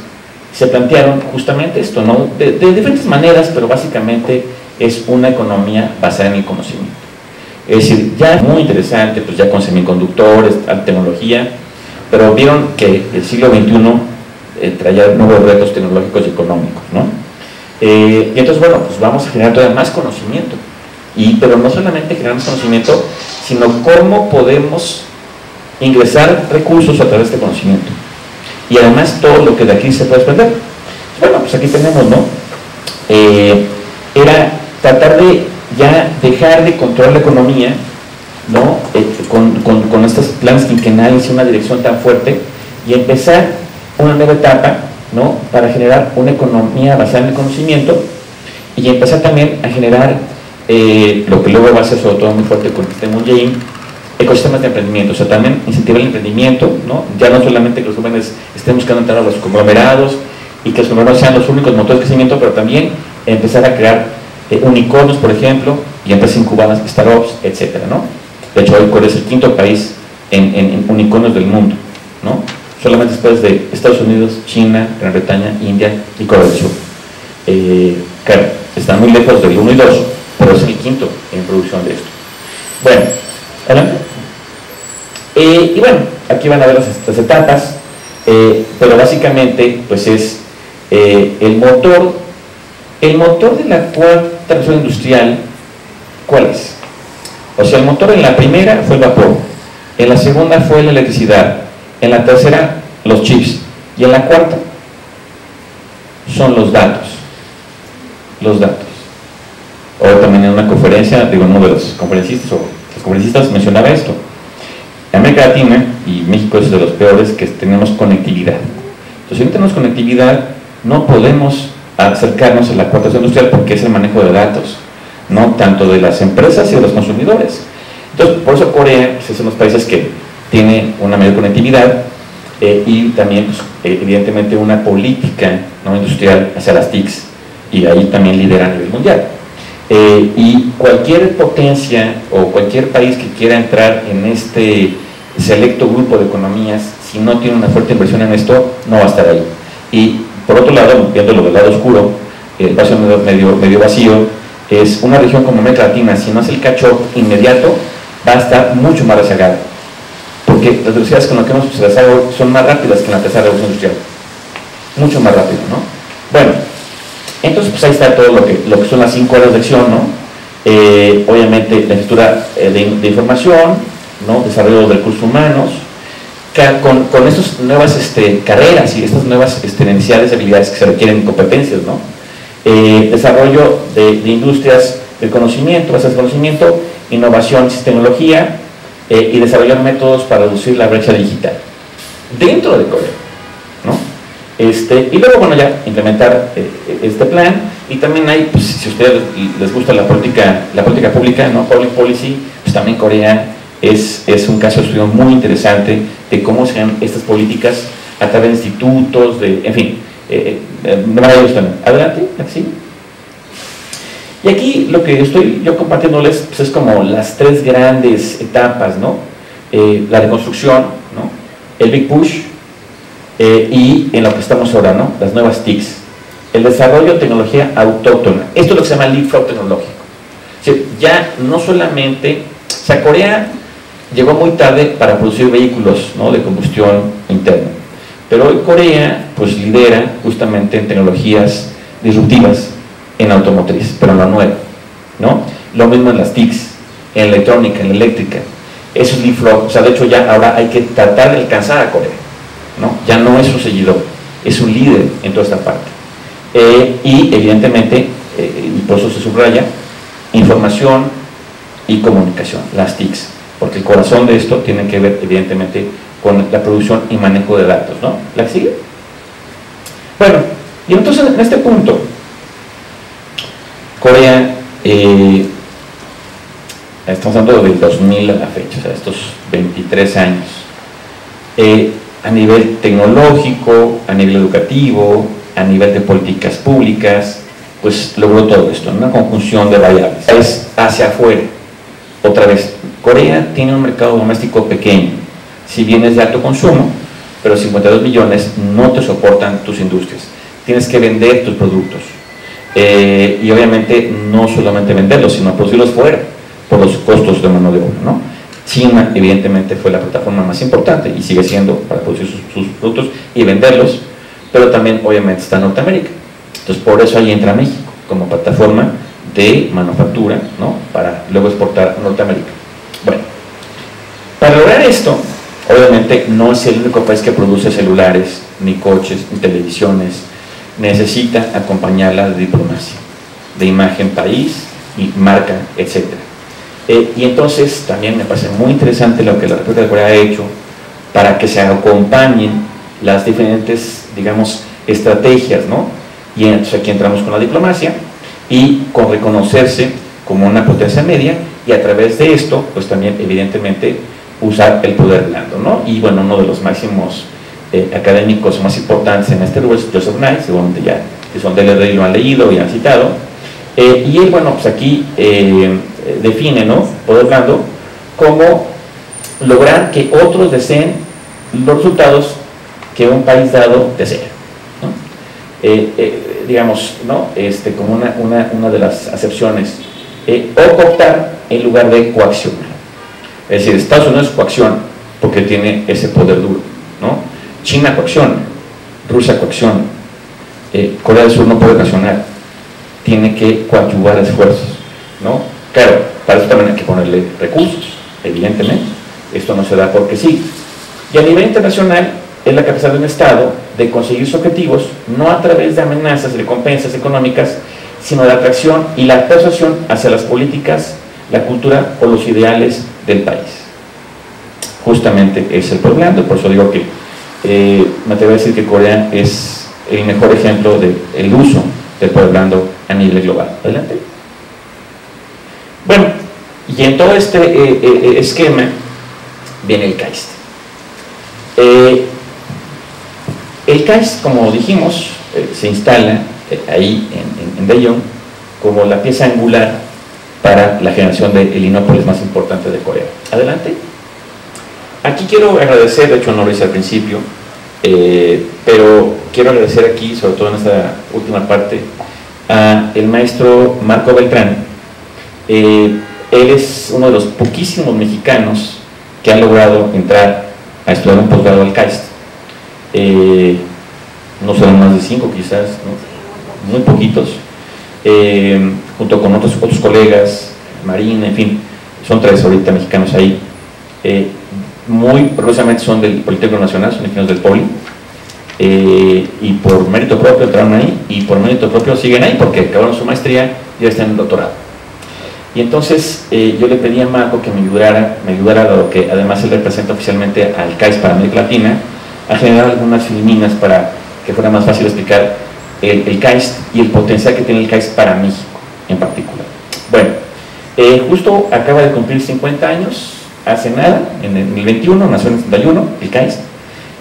se plantearon justamente esto, ¿no? De diferentes maneras, pero básicamente es una economía basada en el conocimiento. Es decir, ya es muy interesante, pues ya con semiconductores, alta tecnología, pero vieron que el siglo XXI traía nuevos retos tecnológicos y económicos, ¿no? Y entonces, bueno, pues vamos a generar todavía más conocimiento, pero no solamente generar más conocimiento, sino cómo podemos ingresar recursos a través de este conocimiento. Y además todo lo que de aquí se puede desprender. Bueno, pues aquí tenemos, ¿no? Era tratar de ya dejar de controlar la economía, ¿no? Con estos planes quinquenales y una dirección tan fuerte, y empezar una nueva etapa, ¿no?, para generar una economía basada en el conocimiento y empezar también a generar lo que luego va a ser sobre todo muy fuerte con este Moon Jae-in, ecosistemas de emprendimiento, o sea, también incentivar el emprendimiento, ¿no? Ya no solamente que los jóvenes estén buscando entrar a los conglomerados y que los conglomerados sean los únicos motores de crecimiento, pero también empezar a crear unicornios, por ejemplo, y empresas incubadas, startups, etcétera, ¿no? De hecho, hoy Corea es el quinto país en unicornios del mundo, ¿no? Solamente después de Estados Unidos, China, Gran Bretaña, India y Corea del Sur. Claro, están muy lejos del 1 y 2, pero es el quinto en producción de esto. Bueno, adelante. Y bueno, aquí van a ver las etapas, pero básicamente pues es el motor de la cuarta revolución industrial. ¿Cuál es? O sea, el motor en la primera fue el vapor, en la segunda fue la electricidad, en la tercera los chips, y en la cuarta son los datos. O también en una conferencia, digo, uno de los conferencistas mencionaba esto. América Latina y México es de los peores que tenemos conectividad. Entonces, si no tenemos conectividad, no podemos acercarnos a la cuarta revolución industrial porque es el manejo de datos, ¿no?, tanto de las empresas y de los consumidores. Entonces, por eso Corea pues, es uno de los países que tiene una mayor conectividad y también, pues, evidentemente, una política, ¿no?, industrial hacia las TICs, y ahí también lidera a nivel mundial. Y cualquier potencia o cualquier país que quiera entrar en este selecto grupo de economías, si no tiene una fuerte inversión en esto, no va a estar ahí. Y por otro lado, viéndolo del lado oscuro, el vaso medio vacío, es una región como América Latina, si no es el catch-up inmediato, va a estar mucho más rezagada, porque las velocidades con las que hemos observado son más rápidas que en la tercera revolución industrial, mucho más rápido, ¿no? Bueno, entonces pues ahí está todo lo que son las 5 áreas de acción, ¿no? Obviamente la infraestructura de información, ¿no?, desarrollo de recursos humanos, con estas nuevas carreras y estas nuevas necesidades, habilidades que se requieren, competencias, ¿no? Desarrollo de industrias del conocimiento, bases de conocimiento, innovación, tecnología y desarrollar métodos para reducir la brecha digital dentro de Corea, ¿no? Y luego, bueno, ya implementar este plan. Y también hay, pues, si a ustedes les gusta la política pública, ¿no?, public policy, pues también Corea es un caso de estudio muy interesante de cómo se dan estas políticas a través de institutos, en fin, maravilloso también. Adelante, ¿sí? Y aquí lo que estoy yo compartiéndoles pues, es como las 3 grandes etapas, ¿no? La reconstrucción, ¿no?, el Big Push, y en lo que estamos ahora, ¿no?, las nuevas TICs, el desarrollo de tecnología autóctona. Esto es lo que se llama leapfrog tecnológico. O sea, ya no solamente, o sea, Corea llegó muy tarde para producir vehículos, ¿no?, de combustión interna, pero hoy Corea pues lidera justamente en tecnologías disruptivas en automotriz, pero en lo nuevo, ¿no? Lo mismo en las TICs, en electrónica, en eléctrica. Eso es leapfrog. O sea, de hecho ya ahora hay que tratar de alcanzar a Corea, ¿no? Ya no es un seguidor, es un líder en toda esta parte. Y evidentemente, y por eso se subraya, información y comunicación, las TICs, porque el corazón de esto tiene que ver evidentemente con la producción y manejo de datos, ¿no? ¿La que sigue? Bueno, y entonces en este punto, Corea, estamos hablando del 2000 a la fecha, o sea, estos 23 años, a nivel tecnológico, a nivel educativo, a nivel de políticas públicas, pues logró todo esto, una conjunción de variables. Es hacia afuera. Otra vez, Corea tiene un mercado doméstico pequeño, si bien es de alto consumo, pero 52 millones no te soportan tus industrias. Tienes que vender tus productos. Y obviamente no solamente venderlos, sino producirlos fuera, por los costos de mano de obra, ¿no? China evidentemente fue la plataforma más importante y sigue siendo para producir sus productos y venderlos, pero también obviamente está Norteamérica. Entonces por eso ahí entra México como plataforma de manufactura, ¿no?, para luego exportar a Norteamérica. Bueno, para lograr esto, obviamente no es el único país que produce celulares, ni coches, ni televisiones. Necesita acompañarla de diplomacia, de imagen país y marca, etc. Y entonces también me parece muy interesante lo que la República de Corea ha hecho para que se acompañen las diferentes, digamos, estrategias, ¿no? Y entonces aquí entramos con la diplomacia y con reconocerse como una potencia media, y a través de esto, pues también evidentemente usar el poder blando, ¿no? Y bueno, uno de los máximos académicos más importantes en este rubro es Joseph Nye, seguramente ya que son del RI lo han leído y han citado, y él, bueno, pues aquí define, ¿no?, poder blando como lograr que otros deseen los resultados que un país dado desea, ¿no? Digamos, ¿no?, como una de las acepciones, o cooptar en lugar de coaccionar. Es decir, Estados Unidos coacciona porque tiene ese poder duro, ¿no? China coacciona, Rusia coacciona, Corea del Sur no puede coaccionar, tiene que coadyuvar esfuerzos, ¿no? Claro, para eso también hay que ponerle recursos, evidentemente, esto no se da porque sí. Y a nivel internacional es la capacidad de un Estado de conseguir sus objetivos, no a través de amenazas y recompensas económicas, sino de atracción y la persuasión hacia las políticas, la cultura o los ideales del país. Justamente es el poder blando, por eso digo que me atrevo a decir que Corea es el mejor ejemplo del uso del poder blando a nivel global. Adelante. Bueno, y en todo este esquema viene el KAIST. El KAIST, como dijimos, se instala ahí en Daejeon como la pieza angular para la generación del Inópolis más importante de Corea. Adelante. Aquí quiero agradecer, de hecho no lo hice al principio, pero quiero agradecer aquí, sobre todo en esta última parte, a el maestro Marco Beltrán. Él es uno de los poquísimos mexicanos que han logrado entrar a estudiar un posgrado al KAIST. No serán más de 5 quizás, ¿no? Muy poquitos, junto con otros colegas, Marina, en fin, son 3 ahorita mexicanos ahí. Muy orgullosamente son del Politécnico Nacional, son ingenieros del Poli, y por mérito propio entraron ahí, y por mérito propio siguen ahí, porque acabaron su maestría y ya están en el doctorado. Y entonces yo le pedí a Marco que me ayudara, dado que además él representa oficialmente al KAIST para América Latina, a generar algunas filminas para que fuera más fácil explicar el KAIST y el potencial que tiene el KAIST para México en particular. Bueno, justo acaba de cumplir 50 años, hace nada, en el 21, nació en el 71, el KAIST,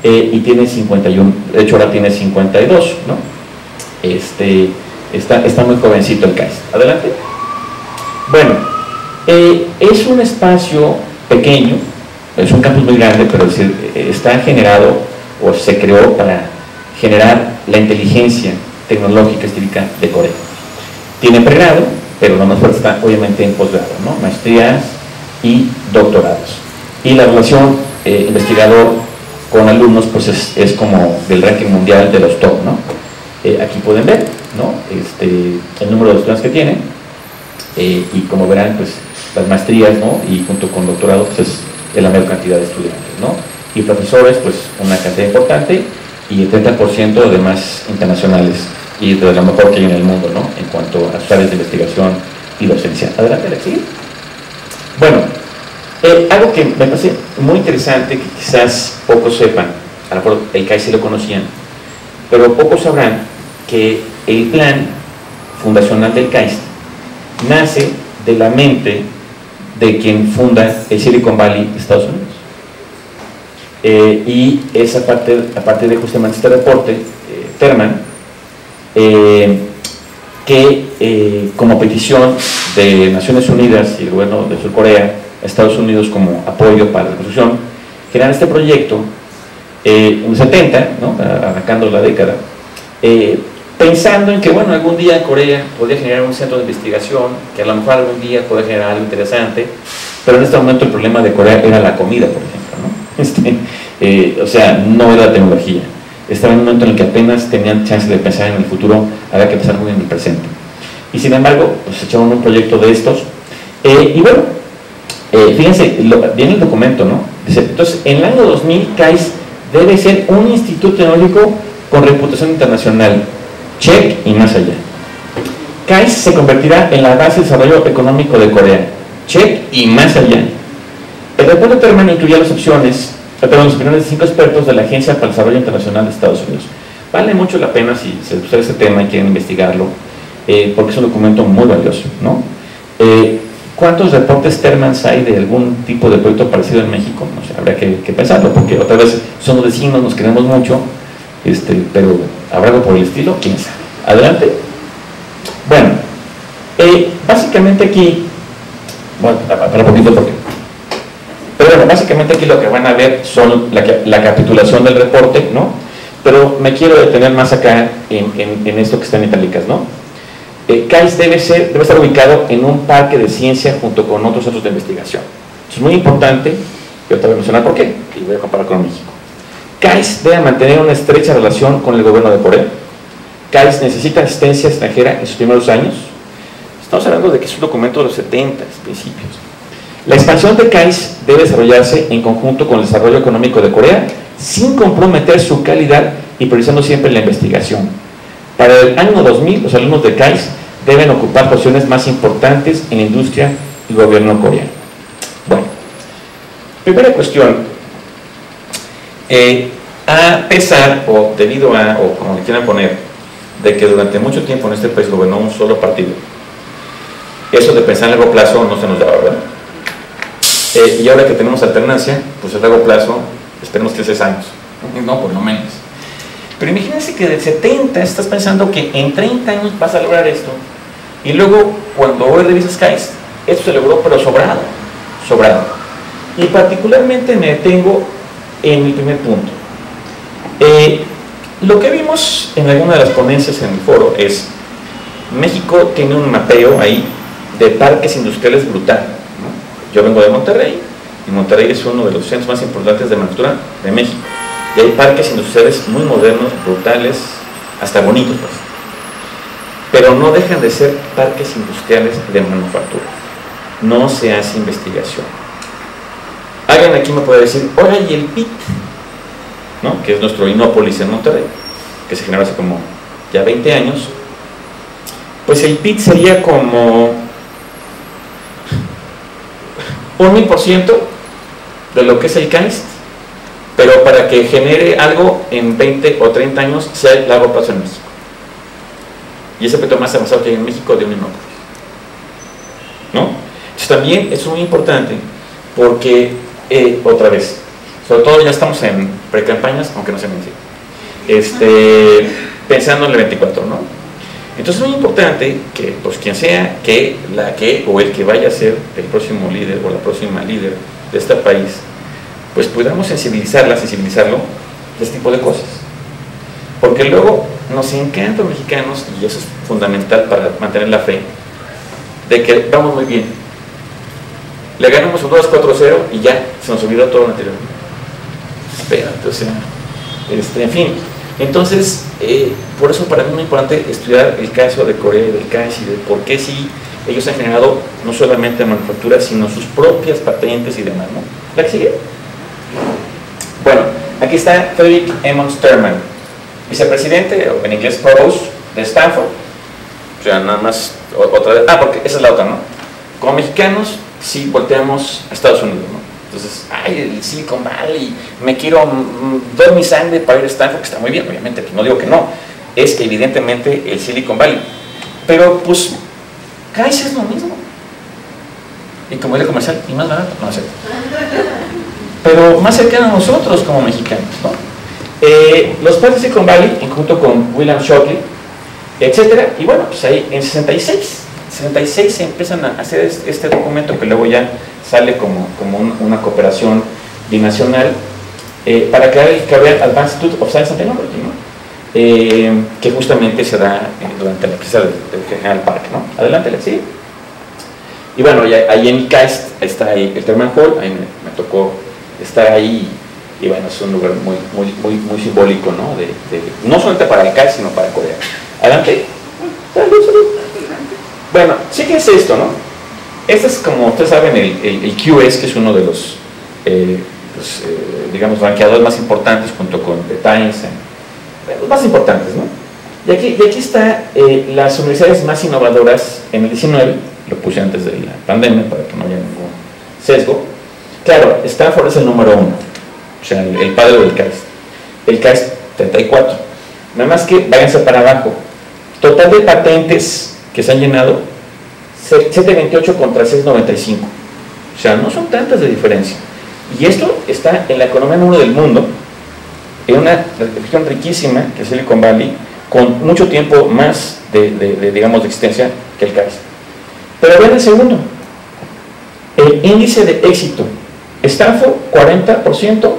y tiene 51, de hecho ahora tiene 52, ¿no? Está muy jovencito el KAIST. Adelante. Bueno, es un espacio pequeño, es un campus muy grande, pero es decir, está generado o se creó para generar la inteligencia tecnológica científica de Corea. Tiene pregrado, pero lo más fuerte está obviamente en posgrado, ¿no? Maestrías y doctorados. Y la relación investigador con alumnos pues es como del ranking mundial de los top, ¿no? Aquí pueden ver, ¿no?, el número de estudiantes que tienen, y como verán, pues las maestrías, ¿no?, y junto con doctorado pues es la mayor cantidad de estudiantes, ¿no? Y profesores, pues una cantidad importante, y el 30% además internacionales, y de lo mejor que hay en el mundo, ¿no?, en cuanto a sus áreas de investigación y docencia. Adelante, Alexis. Bueno, algo que me parece muy interesante, que quizás pocos sepan, a lo mejor el KAIST sí lo conocían, pero pocos sabrán que el plan fundacional del KAIST nace de la mente de quien funda el Silicon Valley de Estados Unidos. Y es a partir de justamente este reporte, Terman, que como petición de Naciones Unidas y el gobierno de Sur Corea a Estados Unidos como apoyo para la reconstrucción, crean este proyecto en los 70, ¿no?, arrancando la década, pensando en que, bueno, algún día Corea podría generar un centro de investigación, que a lo mejor algún día podría generar algo interesante, pero en este momento el problema de Corea era la comida, por ejemplo, ¿no? O sea, no era la tecnología. Estaba en un momento en el que apenas tenían chance de pensar en el futuro, había que pensar muy en el presente. Y sin embargo, pues echaron un proyecto de estos, y bueno, fíjense, viene el documento, ¿no? Dice, entonces, en el año 2000, KAIST debe ser un instituto tecnológico con reputación internacional. Check y más allá. KAIST se convertirá en la base de desarrollo económico de Corea. Check y más allá. El reporte Terman incluía las opciones Tenemos las opiniones de 5 expertos de la Agencia para el Desarrollo Internacional de Estados Unidos. Vale mucho la pena si se les gusta este tema y quieren investigarlo, porque es un documento muy valioso, ¿no? ¿Cuántos reportes Termans hay de algún tipo de proyecto parecido en México? No sé, habría que pensarlo, porque otra vez somos vecinos, nos queremos mucho, pero ¿habrá algo por el estilo? ¿Quién sabe? Adelante. Bueno, básicamente aquí, bueno, para un poquito porque... Pero bueno, básicamente aquí lo que van a ver son la capitulación del reporte, ¿no? Pero me quiero detener más acá en esto que está en itálicas, ¿no? CAIS debe estar ubicado en un parque de ciencia junto con otros centros de investigación. Eso es muy importante, y ahorita voy a mencionar por qué, y voy a comparar con México. CAIS debe mantener una estrecha relación con el gobierno de Corea. CAIS necesita asistencia extranjera en sus primeros años. Estamos hablando de que es un documento de los 70, principios. La expansión de CAIS debe desarrollarse en conjunto con el desarrollo económico de Corea, sin comprometer su calidad y priorizando siempre la investigación. Para el año 2000, los alumnos de CAIS deben ocupar posiciones más importantes en la industria y gobierno coreano. Bueno, primera cuestión. A pesar, o debido a, o como le quieran poner, de que durante mucho tiempo en este país gobernó un solo partido, eso de pensar a largo plazo no se nos daba, ¿verdad? Y ahora que tenemos alternancia, pues a largo plazo, esperemos que 6 años. No, por lo menos. Pero imagínense que del 70 estás pensando que en 30 años vas a lograr esto. Y luego, cuando hoy revisas CAIS, esto se logró, pero sobrado. Y particularmente me detengo en mi primer punto. Lo que vimos en alguna de las ponencias en el foro es México tiene un mapeo ahí de parques industriales brutal, ¿no? Yo vengo de Monterrey, y Monterrey es uno de los centros más importantes de manufactura de México. Y hay parques industriales muy modernos, brutales, hasta bonitos, pues. Pero no dejan de ser parques industriales de manufactura. No se hace investigación. Alguien aquí me puede decir, oiga, ¿y el PIT? ¿No? Que es nuestro Inópolis en Monterrey, que se generó hace como ya 20 años. Pues el PIT sería como un 1000% de lo que es el CAIS, pero para que genere algo en 20 o 30 años sea largo plazo en México. Y ese proyecto más avanzado que hay en México de un Inópolis, ¿no? Entonces también es muy importante porque, otra vez, sobre todo ya estamos en precampañas, aunque no se mencione, pensando en el 24, ¿no? Entonces es muy importante que, pues quien sea o el que vaya a ser el próximo líder o la próxima líder de este país, pues podamos sensibilizarlo de este tipo de cosas. Porque luego nos encanta los mexicanos, y eso es fundamental para mantener la fe, de que vamos muy bien. Le ganamos un 2-4-0 y ya, se nos olvidó todo lo anterior. Espérate, o sea, en fin. Entonces, por eso para mí es muy importante estudiar el caso de Corea y del CAIS y de por qué sí ellos han generado no solamente manufactura, sino sus propias patentes y demás, ¿no? ¿La que sigue? Bueno, aquí está Frederick Emmons Terman, vicepresidente, o en inglés Provost, de Stanford. O sea, nada más, otra vez, porque esa es la otra, ¿no? Como mexicanos, sí volteamos a Estados Unidos, ¿no? Entonces, ay, el Silicon Valley, me quiero dar mi sangre para ir a Stanford, que está muy bien, obviamente, no digo que no, es evidentemente el Silicon Valley. Pero, pues, CAIS es lo mismo. Y como es de comercial, y más barato, no sé. Pero más cercano a nosotros como mexicanos, ¿no? Los padres de Silicon Valley, junto con William Shockley, etcétera, y bueno, pues ahí en 66 se empiezan a hacer este documento que luego ya sale como una cooperación binacional para crear el Korean Advanced Institute of Science and Technology, ¿no? Que justamente se da durante la crisis del General Park, ¿no? Adelante, ¿sí? Y bueno, ahí en el CAIS está ahí el Terman Hall, ahí me tocó estar ahí, y bueno, es un lugar muy simbólico, ¿no? No solamente para el CAIS, sino para Corea. Adelante. Bueno, fíjense esto, ¿no? Este es, como ustedes saben, el QS, que es uno de los, digamos, rankeadores más importantes, junto con The Times, los más importantes, ¿no? Y aquí está las universidades más innovadoras en el 19, lo puse antes de la pandemia para que no haya ningún sesgo. Claro, Stanford es el número 1, o sea, el padre del KAIST. El KAIST 34. Nada más que váyanse para abajo. Total de patentes que se han llenado, 728 contra 695. O sea, no son tantas de diferencia. Y esto está en la economía número 1 del mundo, en una región riquísima, que es Silicon Valley, con mucho tiempo más digamos, de existencia que el KAIST. Pero vean el segundo. El índice de éxito. Stanford, 40%,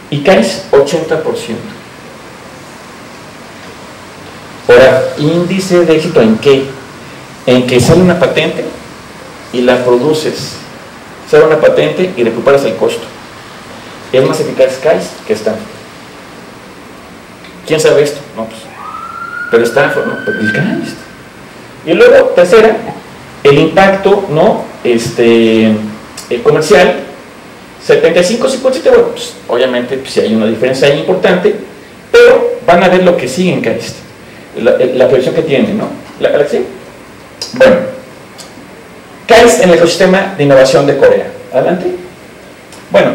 y KAIST, 80%. Ahora, ¿índice de éxito en qué? En que sale una patente y la produces. Sale una patente y recuperas el costo. Es más eficaz KAIST que Stanford. ¿Quién sabe esto? No, pues, pero Stanford, ¿no? Pero el KAIST. Y luego, tercera, el impacto, ¿no? Comercial, 75-57, bueno, pues, obviamente pues, hay una diferencia ahí importante, pero van a ver lo que sigue en KAIST, la previsión que tiene, ¿no? ¿La sí? Bueno, KAIST en el ecosistema de innovación de Corea. Adelante. Bueno,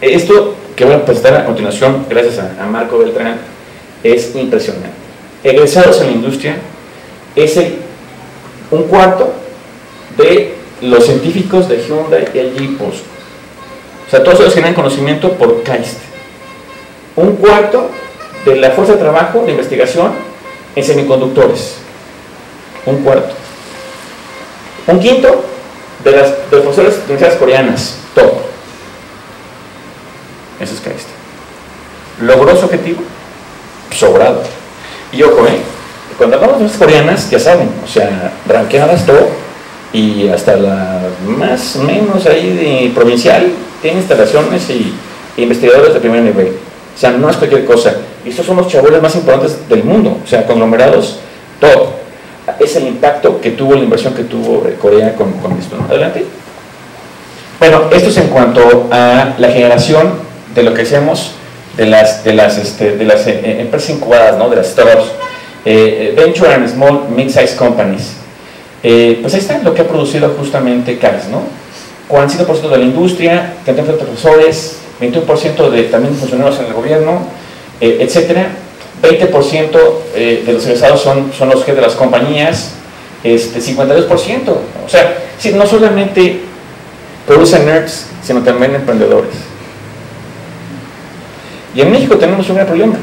esto que voy a presentar a continuación, gracias a Marco Beltrán, es impresionante. Egresados en la industria es un cuarto de los científicos de Hyundai, LG, POSCO. O sea, todos ellos generan conocimiento por KAIST. Un cuarto de la fuerza de trabajo de investigación en semiconductores. Un cuarto. Un quinto de los profesores de universidades coreanas. Todo. Eso es KAIST. ¿Logró su objetivo? Sobrado. Y ojo, cuando hablamos de las coreanas, ya saben, o sea, ranqueadas todo, y hasta la más o menos ahí de provincial, tiene instalaciones y investigadores de primer nivel. O sea, no es cualquier cosa. Y estos son los chabuelos más importantes del mundo, o sea, conglomerados, todo. Es el impacto que tuvo, la inversión que tuvo Corea con esto, ¿no? Adelante. Bueno, esto es en cuanto a la generación de lo que hacemos de las empresas incubadas, ¿no? De las startups, Venture and Small Mid-Size Companies. Pues ahí está lo que ha producido justamente KAIST, ¿no? 45% de la industria, 30% de profesores, 21% de también funcionarios en el gobierno, etcétera. 20% de los egresados son los jefes de las compañías, 52%. O sea, sí, no solamente producen nerds, sino también emprendedores. Y en México tenemos un gran problema.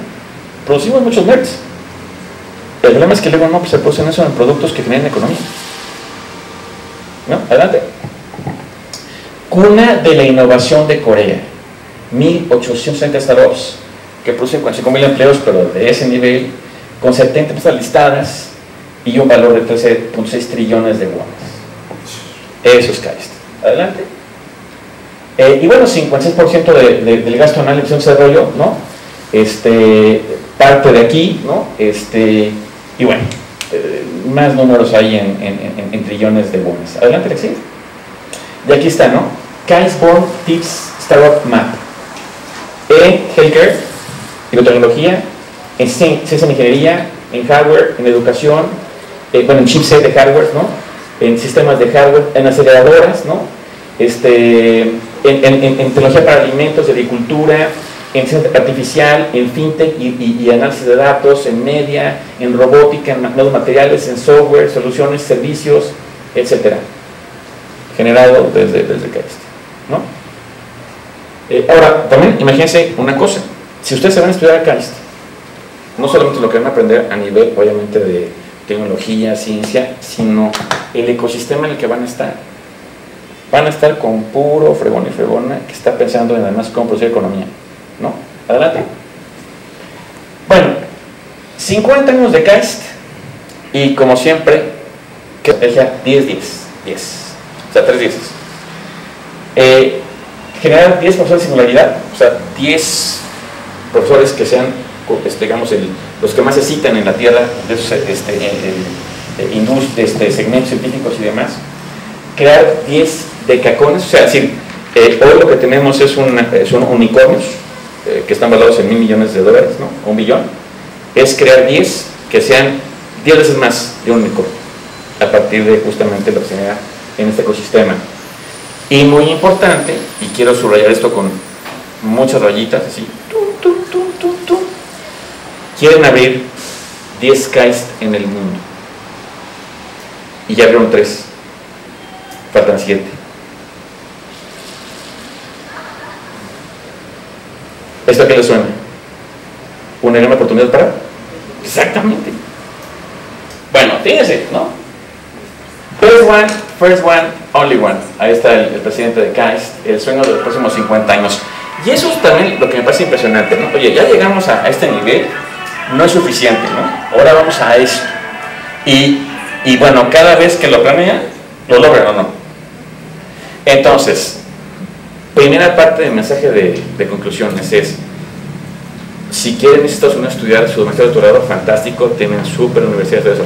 Producimos muchos nerds. El problema es que luego no se producen eso en productos que generan economía. ¿No? Adelante. Cuna de la innovación de Corea. 1.860 startups que producen 45.000 empleos, pero de ese nivel, con 70 empresas listadas y un valor de 13.6 trillones de wones. Eso es KAIST. Adelante. Y bueno, 56% del gasto anual en desarrollo, ¿no? Parte de aquí, ¿no? Y bueno, más números hay en trillones de wones. Adelante, Alexis. Y aquí está, ¿no? KAIST Born Tips Startup Map. En healthcare, en biotecnología, en ciencia en ingeniería, en hardware, en educación, bueno, en chipset de hardware, ¿no? En sistemas de hardware, en aceleradoras, ¿no? En tecnología para alimentos, de agricultura, en ciencia artificial, en fintech y análisis de datos, en media, en robótica, en nuevos materiales, en software, soluciones, servicios, etcétera, generado desde KAIST, ¿no? Ahora, también imagínense una cosa: si ustedes se van a estudiar KAIST, no solamente lo que van a aprender a nivel, obviamente, de tecnología, ciencia, sino el ecosistema en el que van a estar. Van a estar con puro fregón y fregona que está pensando en además cómo producir economía, ¿no? Adelante. Bueno, 50 años de KAIST y como siempre, que es ya 10, o sea, 3 10. Generar 10 profesores de singularidad, o sea, 10 profesores que sean, digamos, los que más se citan en la tierra de esos segmentos científicos y demás. Crear 10 decacones, o sea, decir, hoy lo que tenemos son unicornios que están valorados en $1.000 millones, ¿no? $1 billón. Es crear 10 que sean 10 veces más de un unicornio, a partir de justamente lo que se genera en este ecosistema. Y muy importante, y quiero subrayar esto con muchas rayitas, así. Quieren abrir 10 KAIST en el mundo. Y ya abrieron 3. Faltan 7. ¿Esto a qué le suena? ¿Una gran oportunidad para? Exactamente. Bueno, fíjense, ¿no? First one, only one. Ahí está el presidente de KAIST, el sueño de los próximos 50 años. Y eso es también lo que me parece impresionante, ¿no? Oye, ya llegamos a este nivel, no es suficiente, ¿no? Ahora vamos a esto. Y bueno, cada vez que lo planean, lo logran o no. Entonces, primera parte del mensaje de conclusiones es: si quieren en Estados Unidos estudiar su maestría de doctorado, fantástico, tienen súper universidades de eso,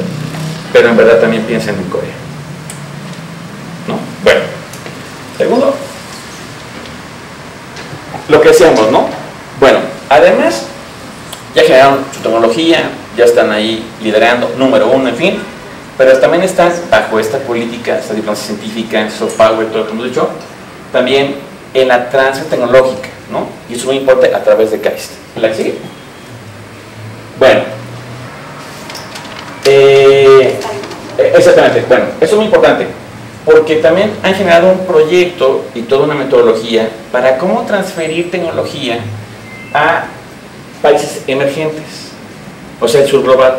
pero en verdad también piensen en Corea, ¿no? Bueno, segundo, lo que decíamos, ¿no? Bueno, además, ya generaron su tecnología, ya están ahí liderando, número 1, en fin, pero también están bajo esta política, esta diplomacia científica, soft power, todo lo que hemos dicho, también en la transfer tecnológica, ¿no? Y eso muy importante a través de KAIST. ¿La que sigue? Bueno, exactamente, bueno, eso es muy importante, porque también han generado un proyecto y toda una metodología para cómo transferir tecnología a países emergentes, o sea, el sur global,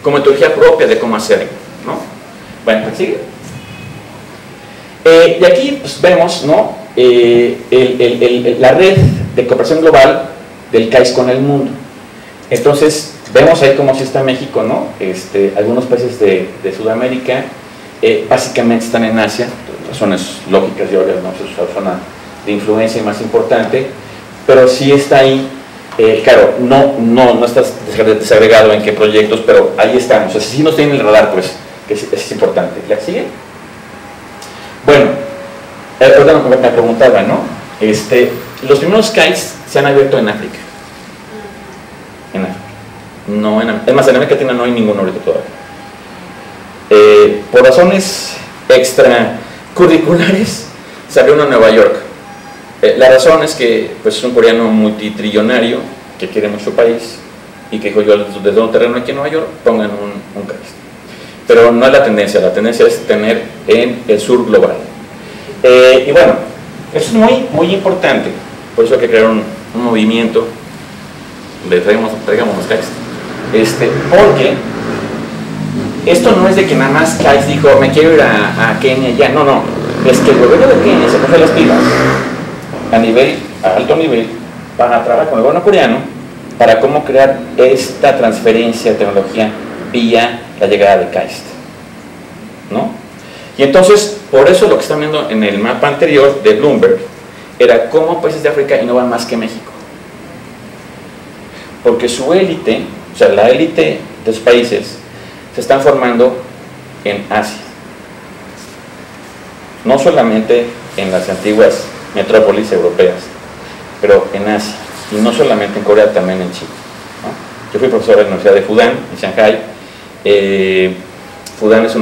con metodología propia de cómo hacerlo, ¿no? Bueno, ¿sigue? Y aquí pues, vemos, ¿no? La red de cooperación global del KAIST con el mundo. Entonces, vemos ahí cómo sí está México, ¿no? Algunos países de Sudamérica básicamente están en Asia, por razones lógicas y obvias, ¿no? Es su zona de influencia más importante, pero sí está ahí. Claro, no está desagregado en qué proyectos, pero ahí estamos. O sea, sí nos tienen el radar, pues, que es importante. ¿La sigue? Bueno, ahorita me preguntaba, ¿no? Los primeros KAIST se han abierto en África. En África. No es más, en América Latina no hay ninguno ahorita todavía. Por razones extracurriculares, se abrió uno en Nueva York. La razón es que pues, es un coreano multitrillonario que quiere mucho país y que dijo: yo desde un terreno aquí en Nueva York pongan un KAIST. Pero no es la tendencia es tener en el sur global. Y bueno, eso es muy, muy importante, por eso hay que crear un movimiento de traigamos los KAIST. Porque esto no es de que nada más KAIST dijo: me quiero ir a Kenia ya, no, es que el gobierno de Kenia se puso las pilas a alto nivel para trabajar con el gobierno coreano para cómo crear esta transferencia de tecnología vía la llegada de KAIST, ¿no? Y entonces, por eso lo que están viendo en el mapa anterior de Bloomberg era cómo países de África innovan más que México, porque su élite, o sea, la élite de los países se están formando en Asia, no solamente en las antiguas metrópolis europeas, pero en Asia, y no solamente en Corea, también en China, ¿no? Yo fui profesor de la Universidad de Fudan, en Shanghai. Fudan es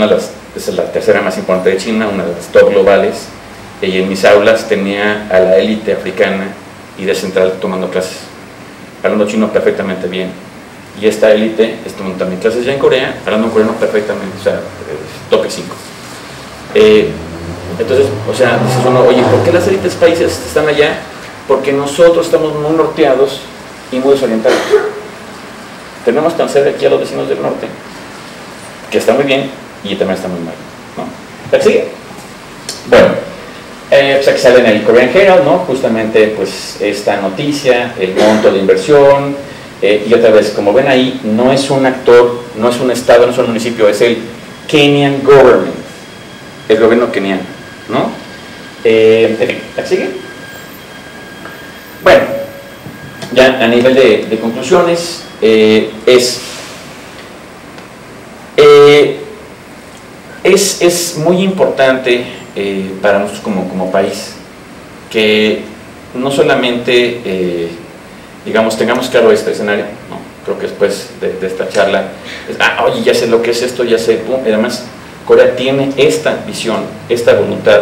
la tercera más importante de China, una de las top globales, y en mis aulas tenía a la élite africana y de central tomando clases, hablando chino perfectamente bien, y esta élite tomando también clases ya en Corea, hablando en coreano perfectamente, o sea, tope 5. Entonces, o sea, dices uno: oye, ¿por qué las élites países están allá? Porque nosotros estamos muy norteados y muy desorientados. Tenemos tan cerca aquí a los vecinos del norte, que está muy bien y también está muy mal, ¿no? ¿La sigue? Bueno, pues aquí sale en el Korean Herald, ¿no? Justamente pues esta noticia, el monto de inversión, y otra vez, como ven ahí, no es un actor, no es un estado, no es un municipio, es el Kenyan Government, el gobierno keniano, ¿no? ¿La sigue? Bueno, ya a nivel de conclusiones, es muy importante para nosotros como país que no solamente digamos tengamos claro este escenario, ¿no? Creo que después de esta charla oye, ya sé lo que es esto, ya sé, pum. Además Corea tiene esta visión, esta voluntad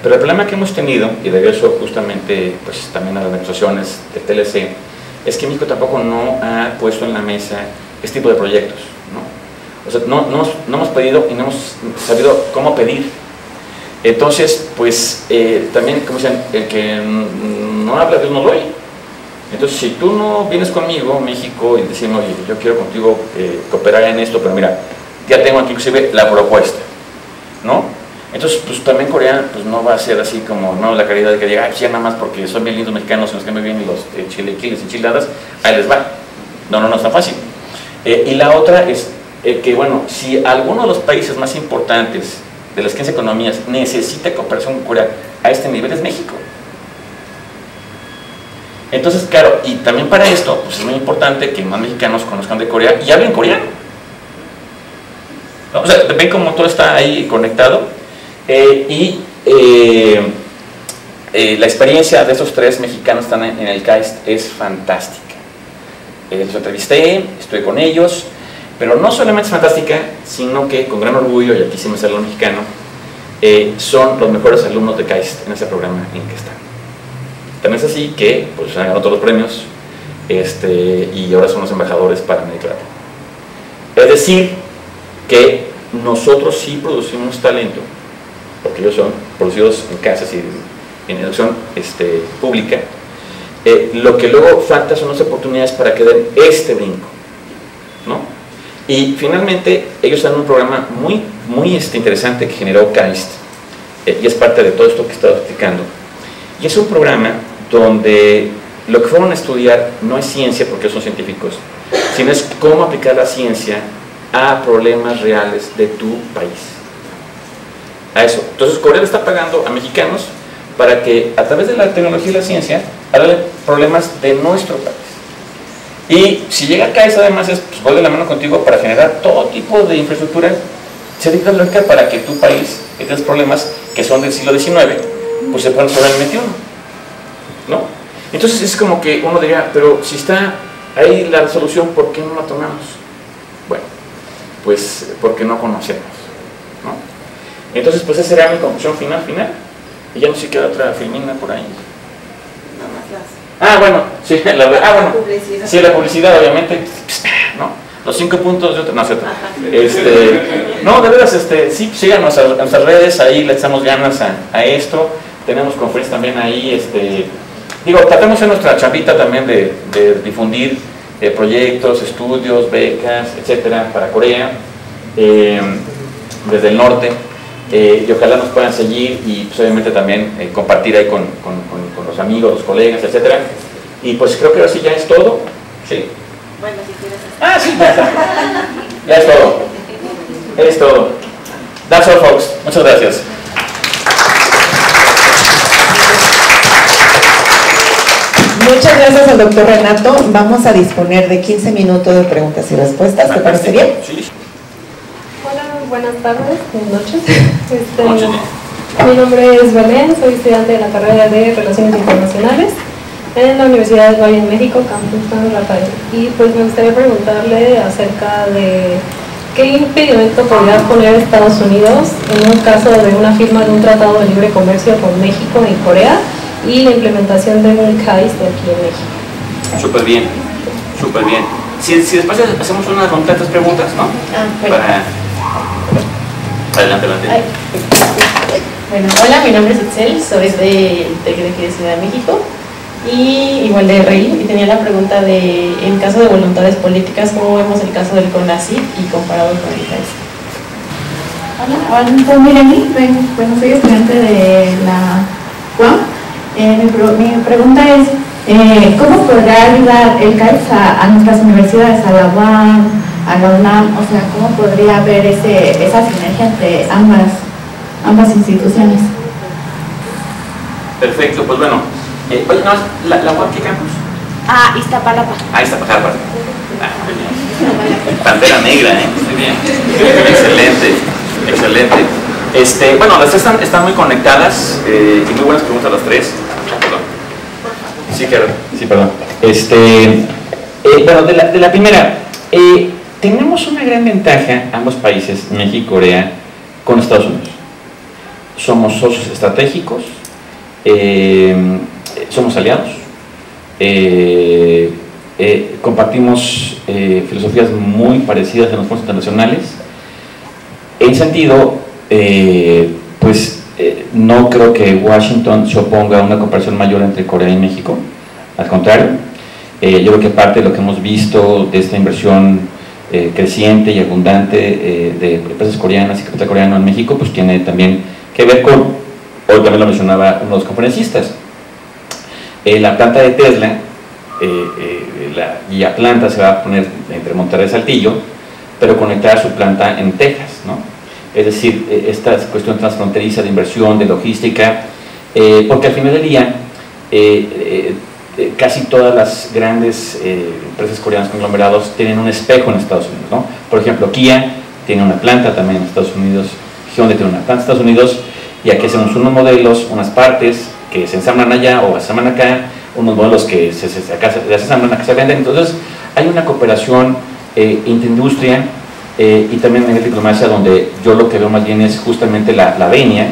Pero el problema que hemos tenido, y de eso justamente pues, también a las negociaciones de TLC, es que México tampoco no ha puesto en la mesa este tipo de proyectos, ¿no? O sea, no hemos pedido y no hemos sabido cómo pedir. Entonces, pues, también, como dicen, el que no habla, Dios no lo oye. Entonces, si tú no vienes conmigo, México, y decimos, oye, yo quiero contigo cooperar en esto, pero mira, ya tengo aquí inclusive la propuesta, ¿no? Entonces, pues también Corea pues, no va a ser así como, no, la caridad de que diga, ya nada más porque son bien lindos mexicanos, se nos caen muy bien los chilequiles, enchiladas, ahí les va. No es tan fácil. Y la otra es que, bueno, si alguno de los países más importantes de las 15 economías necesita cooperación con Corea a este nivel, es México. Entonces, claro, y también para esto, pues es muy importante que más mexicanos conozcan de Corea y hablen coreano. ¿No? O sea, ven cómo todo está ahí conectado. La experiencia de esos 3 mexicanos que están en el KAIST es fantástica. Los entrevisté, estuve con ellos, pero no solamente es fantástica, sino que con gran orgullo, y aquí sí me sale lo mexicano, son los mejores alumnos de KAIST en ese programa en que están. También es así que pues, han ganado todos los premios y ahora son los embajadores para América Latina. Es decir, que nosotros sí producimos talento, porque ellos son producidos en casas y en educación pública. Lo que luego falta son las oportunidades para que den este brinco, ¿no? Y finalmente ellos dan un programa muy interesante que generó KAIST, y es parte de todo esto que he estado explicando. Y es un programa donde lo que fueron a estudiar no es ciencia, porque son científicos, sino es cómo aplicar la ciencia a problemas reales de tu país. A eso. Entonces Corea le está pagando a mexicanos para que a través de la tecnología y la ciencia arreglen problemas de nuestro país. Y si llega acá, eso además es, pues, voy de la mano contigo para generar todo tipo de infraestructura tecnológica para que tu país, que tienes problemas que son del siglo XIX, pues se puedan resolver en el XXI, ¿no? Entonces es como que uno diría, pero si está ahí la solución, ¿por qué no la tomamos? Bueno, pues porque no conocemos, ¿no? Entonces, pues esa sería mi conclusión final, y ya no sé si queda otra filmina por ahí. Bueno, sí, bueno, sí, la publicidad, obviamente, ¿no? Los 5 puntos de otra, no, ¿cierto? No, de veras, sí, síganos a nuestras redes, ahí le echamos ganas a esto, tenemos conferencias también ahí, tratamos en nuestra chambita también de difundir proyectos, estudios, becas, etcétera, para Corea, desde el norte, y ojalá nos puedan seguir y pues, obviamente también compartir ahí con los amigos, los colegas, etcétera. Y pues creo que ahora sí ya es todo. ¿Sí? Bueno, si quieres. Sí, ya está. Ya es todo. Es todo. That's all, folks. Muchas gracias. Muchas gracias al doctor Renato. Vamos a disponer de 15 minutos de preguntas y respuestas. ¿Te parece bien? Sí. Hola, buenas tardes, buenas noches. Mi nombre es Belén, soy estudiante de la carrera de Relaciones Internacionales en la Universidad del Valle de México, Campus San Rafael. Y pues me gustaría preguntarle acerca de qué impedimento podría poner Estados Unidos en un caso de una firma de un tratado de libre comercio con México y Corea y la implementación de un KAIST aquí en México. Súper bien, súper bien. Si después hacemos unas tantas preguntas, ¿no? Bueno. Adelante. Bueno, hola, mi nombre es Itzel, soy de aquí de Ciudad de México y igual de REI, y tenía la pregunta de, en caso de voluntades políticas, ¿cómo vemos el caso del CONACYT y comparado con el KAIST? Hola, soy Mireni, soy estudiante de la UAM. Mi pregunta es, ¿cómo podrá ayudar el KAIST a nuestras universidades, a la UAM, a la UNAM? O sea, ¿cómo podría haber esa sinergia entre ambas instituciones? Perfecto, pues bueno. Oye, no, ¿la UAM qué campus? Iztapalapa. Iztapalapa. Muy bien. Pantera negra, muy bien. Excelente. Bueno, las tres están muy conectadas y muy buenas preguntas las tres. Perdón. Sí, claro. Sí, perdón. Bueno, de la primera, tenemos una gran ventaja, ambos países, México y Corea, con Estados Unidos. somos socios estratégicos, somos aliados, compartimos filosofías muy parecidas en los foros internacionales. En sentido, no creo que Washington se oponga a una cooperación mayor entre Corea y México, al contrario. Yo creo que parte de lo que hemos visto de esta inversión creciente y abundante de empresas coreanas y capital coreano en México, pues tiene también que ver con, hoy también lo mencionaba uno de los conferencistas, la planta de Tesla y Atlanta se va a poner entre Monterrey y Saltillo, pero conectar su planta en Texas, ¿no? Es decir, esta cuestión transfronteriza de inversión, de logística, porque al final del día casi todas las grandes empresas coreanas conglomerados tienen un espejo en Estados Unidos, ¿no? Por ejemplo, Kia tiene una planta también en Estados Unidos, Hyundai tiene una planta en Estados Unidos, y aquí hacemos unos modelos, unas partes que se ensamblan allá o se ensamblan acá, unos modelos que se ensamblan acá, se venden. Entonces hay una cooperación interindustria y también en la diplomacia, donde yo lo que veo más bien es justamente la venia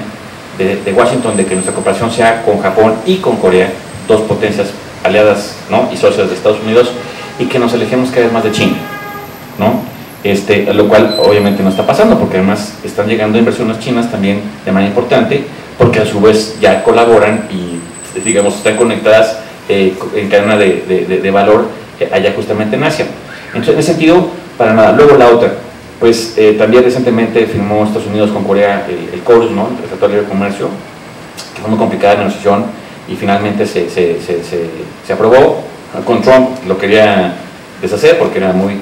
de Washington de que nuestra cooperación sea con Japón y con Corea, dos potencias aliadas, ¿no?, y socias de Estados Unidos, y que nos alejemos cada vez más de China, ¿no? Lo cual obviamente no está pasando, porque además están llegando inversiones chinas también de manera importante, porque a su vez ya colaboran y, digamos, están conectadas en cadena de valor allá justamente en Asia. Entonces, en ese sentido, para nada. Luego la otra, pues también recientemente firmó Estados Unidos con Corea el CORUS, ¿no?, el Tratado de Libre Comercio, que fue muy complicada la negociación y finalmente se aprobó. Con Trump lo quería deshacer porque era muy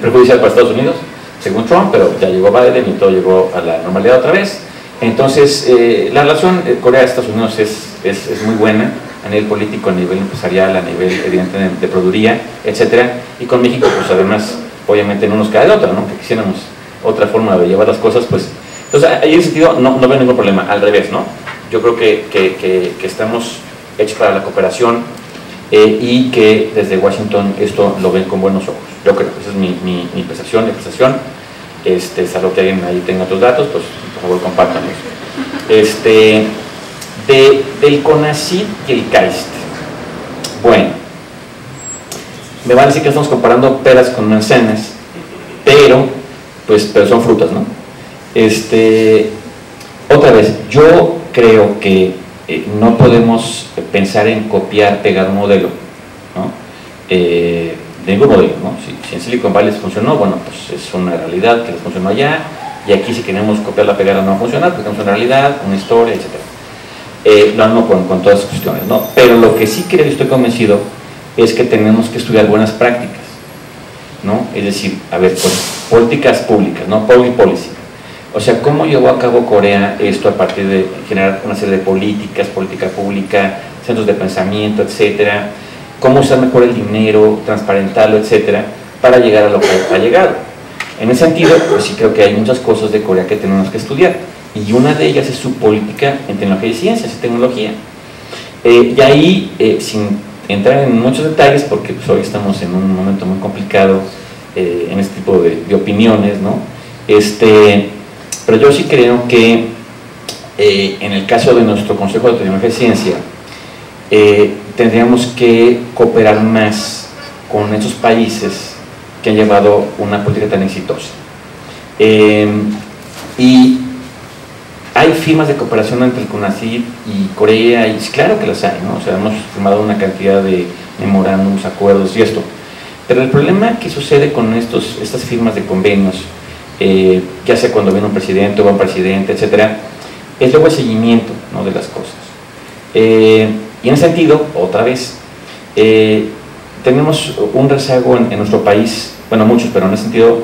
perjudicial para Estados Unidos, según Trump, pero ya llegó Biden y todo llegó a la normalidad otra vez. Entonces, la relación Corea-Estados Unidos es muy buena a nivel político, a nivel empresarial, a nivel evidente de proveeduría, etcétera. Y con México, pues además, obviamente no nos cae de otra, ¿no?, que quisiéramos otra forma de llevar las cosas, pues. Entonces, ahí en ese sentido no veo ningún problema, al revés, ¿no? Yo creo que estamos hechos para la cooperación y que desde Washington esto lo ven con buenos ojos. Yo creo que esa es mi percepción, salvo que alguien ahí tenga otros datos, pues por favor compártanlos. Del CONACYT y el CAIST. Bueno, me van a decir que estamos comparando peras con manzanas, pero son frutas, ¿no? Otra vez, yo creo que no podemos pensar en copiar, pegar un modelo, ¿no? De ningún modelo, ¿no? Si en Silicon Valley funcionó, bueno, pues es una realidad que les funcionó allá, y aquí si queremos copiarla, pegarla, no va a funcionar, porque tenemos una realidad, una historia, etc. Lo mismo con todas esas cuestiones, ¿no? Pero lo que sí creo y estoy convencido es que tenemos que estudiar buenas prácticas, ¿no? Es decir, a ver, pues, políticas públicas, ¿no? Public policy. O sea, ¿cómo llevó a cabo Corea esto a partir de generar una serie de política pública, centros de pensamiento, etcétera? ¿Cómo usar mejor el dinero, transparentarlo, etcétera, para llegar a lo que ha llegado? En ese sentido, pues sí creo que hay muchas cosas de Corea que tenemos que estudiar, y una de ellas es su política en tecnología y ciencias y tecnología. Y ahí, sin entrar en muchos detalles, porque pues, hoy estamos en un momento muy complicado en este tipo de opiniones, ¿no? Pero yo sí creo que en el caso de nuestro Consejo de Tecnología y Ciencia, tendríamos que cooperar más con esos países que han llevado una política tan exitosa. Y hay firmas de cooperación entre el CONACYT y Corea, y claro que las hay, ¿no? O sea, hemos firmado una cantidad de memorándums, acuerdos y esto. Pero el problema que sucede con estas firmas de convenios, ya sea cuando viene un presidente o va un presidente, etcétera, es luego el seguimiento, ¿no?, de las cosas. Y en ese sentido, otra vez, tenemos un rezago en nuestro país, bueno, muchos, pero en ese sentido,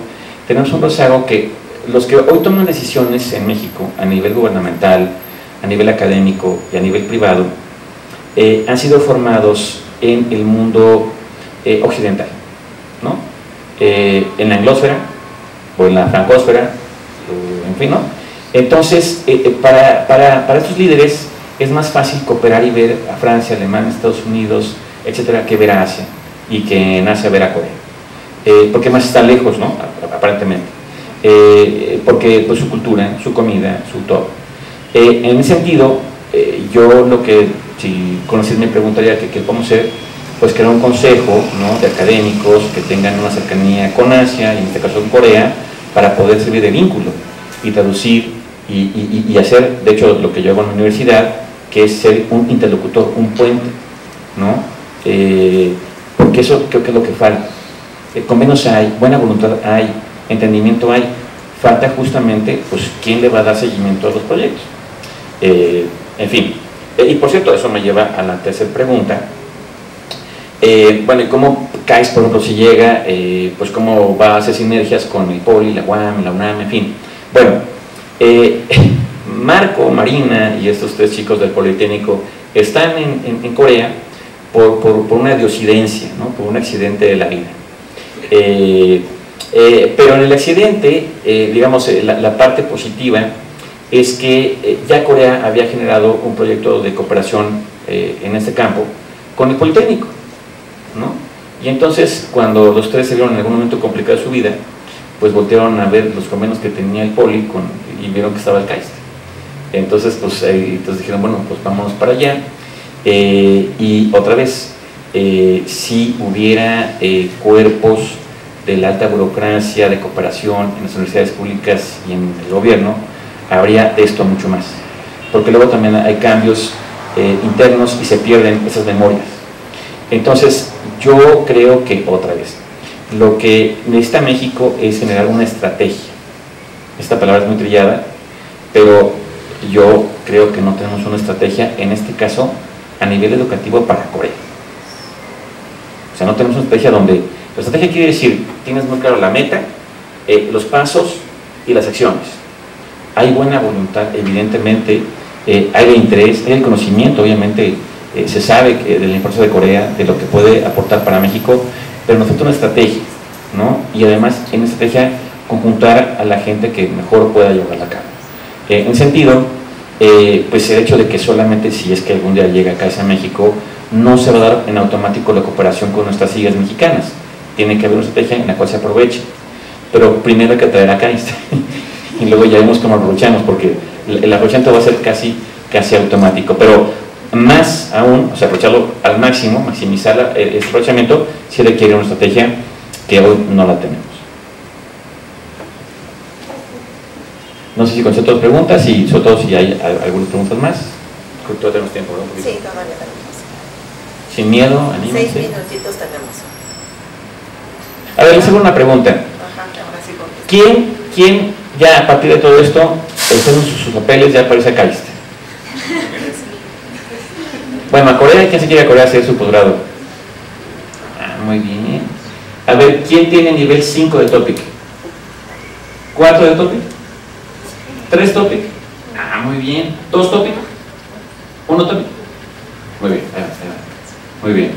tenemos un rezago que los que hoy toman decisiones en México, a nivel gubernamental, a nivel académico y a nivel privado, han sido formados en el mundo occidental, ¿no? En la anglósfera, o en la francósfera, en fin, ¿no? Entonces, para estos líderes es más fácil cooperar y ver a Francia, Alemania, Estados Unidos, etcétera, que ver a Asia, y que en Asia ver a Corea, porque más está lejos, ¿no?, aparentemente, porque pues, su cultura, su comida, su todo. En ese sentido, yo lo que, si conocéis, me preguntaría que qué podemos hacer, pues crear un consejo, ¿no?, de académicos que tengan una cercanía con Asia, y en este caso con Corea, para poder servir de vínculo y traducir y hacer, de hecho, lo que yo hago en la universidad, que es ser un interlocutor, un puente, ¿no? Porque eso creo que es lo que falta. Convenios hay, buena voluntad hay, entendimiento hay, falta justamente, pues, quién le va a dar seguimiento a los proyectos. En fin, y por cierto, eso me lleva a la tercera pregunta. Bueno, ¿y cómo CAIS, por ejemplo, si llega, pues cómo va a hacer sinergias con el POLI, la UAM, la UNAM, en fin? Bueno, Marco, Marina y estos tres chicos del Politécnico están en Corea por una diosidencia, ¿no?, por un accidente de la vida. Pero en el accidente, digamos, la parte positiva es que ya Corea había generado un proyecto de cooperación en este campo con el Politécnico, ¿no? Y entonces, cuando los tres se vieron en algún momento complicado de su vida, pues voltearon a ver los convenios que tenía el Poli y vieron que estaba el CAIST. Entonces, pues entonces dijeron, bueno, pues vámonos para allá. Y otra vez, si hubiera cuerpos de la alta burocracia de cooperación en las universidades públicas y en el gobierno, habría de esto mucho más, porque luego también hay cambios internos y se pierden esas memorias. Entonces yo creo que, otra vez, lo que necesita México es generar una estrategia. Esta palabra es muy trillada, pero yo creo que no tenemos una estrategia, en este caso, a nivel educativo para Corea. O sea, no tenemos una estrategia donde, la estrategia quiere decir, tienes muy claro la meta, los pasos y las acciones. Hay buena voluntad, evidentemente, hay interés, hay el conocimiento, obviamente, se sabe de la importancia de Corea, de lo que puede aportar para México, pero nos falta una estrategia, ¿no? Y además, en esta estrategia, conjuntar a la gente que mejor pueda llevarla a cabo. En sentido, pues el hecho de que solamente si es que algún día llega a México, no se va a dar en automático la cooperación con nuestras sillas mexicanas. Tiene que haber una estrategia en la cual se aproveche. Pero primero hay que traer a CAIST. Y luego ya vemos cómo aprovechamos, porque el aprovechamiento va a ser casi automático. Pero más aún, o sea, aprovecharlo al máximo, maximizar el aprovechamiento, sí requiere una estrategia que hoy no la tenemos. No sé si contesto todas preguntas y sobre todo si hay algunas preguntas más. Todavía tenemos tiempo, ¿no? Sí, todavía tenemos. Sin miedo, anímense. 6 minutitos tenemos. A ver, les hago una pregunta. Ajá, ahora sí contesto. ¿Quién ya a partir de todo esto, en sus papeles ya aparece CAIST? Bueno, a Corea, ¿quién se quiere a Corea hacer su posgrado? Ah, muy bien. A ver, ¿quién tiene nivel 5 de TOPIK? ¿4 de TOPIK? ¿3 TOPIK? Ah, muy bien. ¿2 TOPIK? ¿1 TOPIK? Muy bien, ahí va. Muy bien.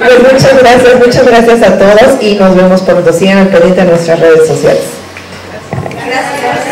Pues muchas gracias a todos y nos vemos pronto. Sigan al pendiente de nuestras redes sociales. Gracias.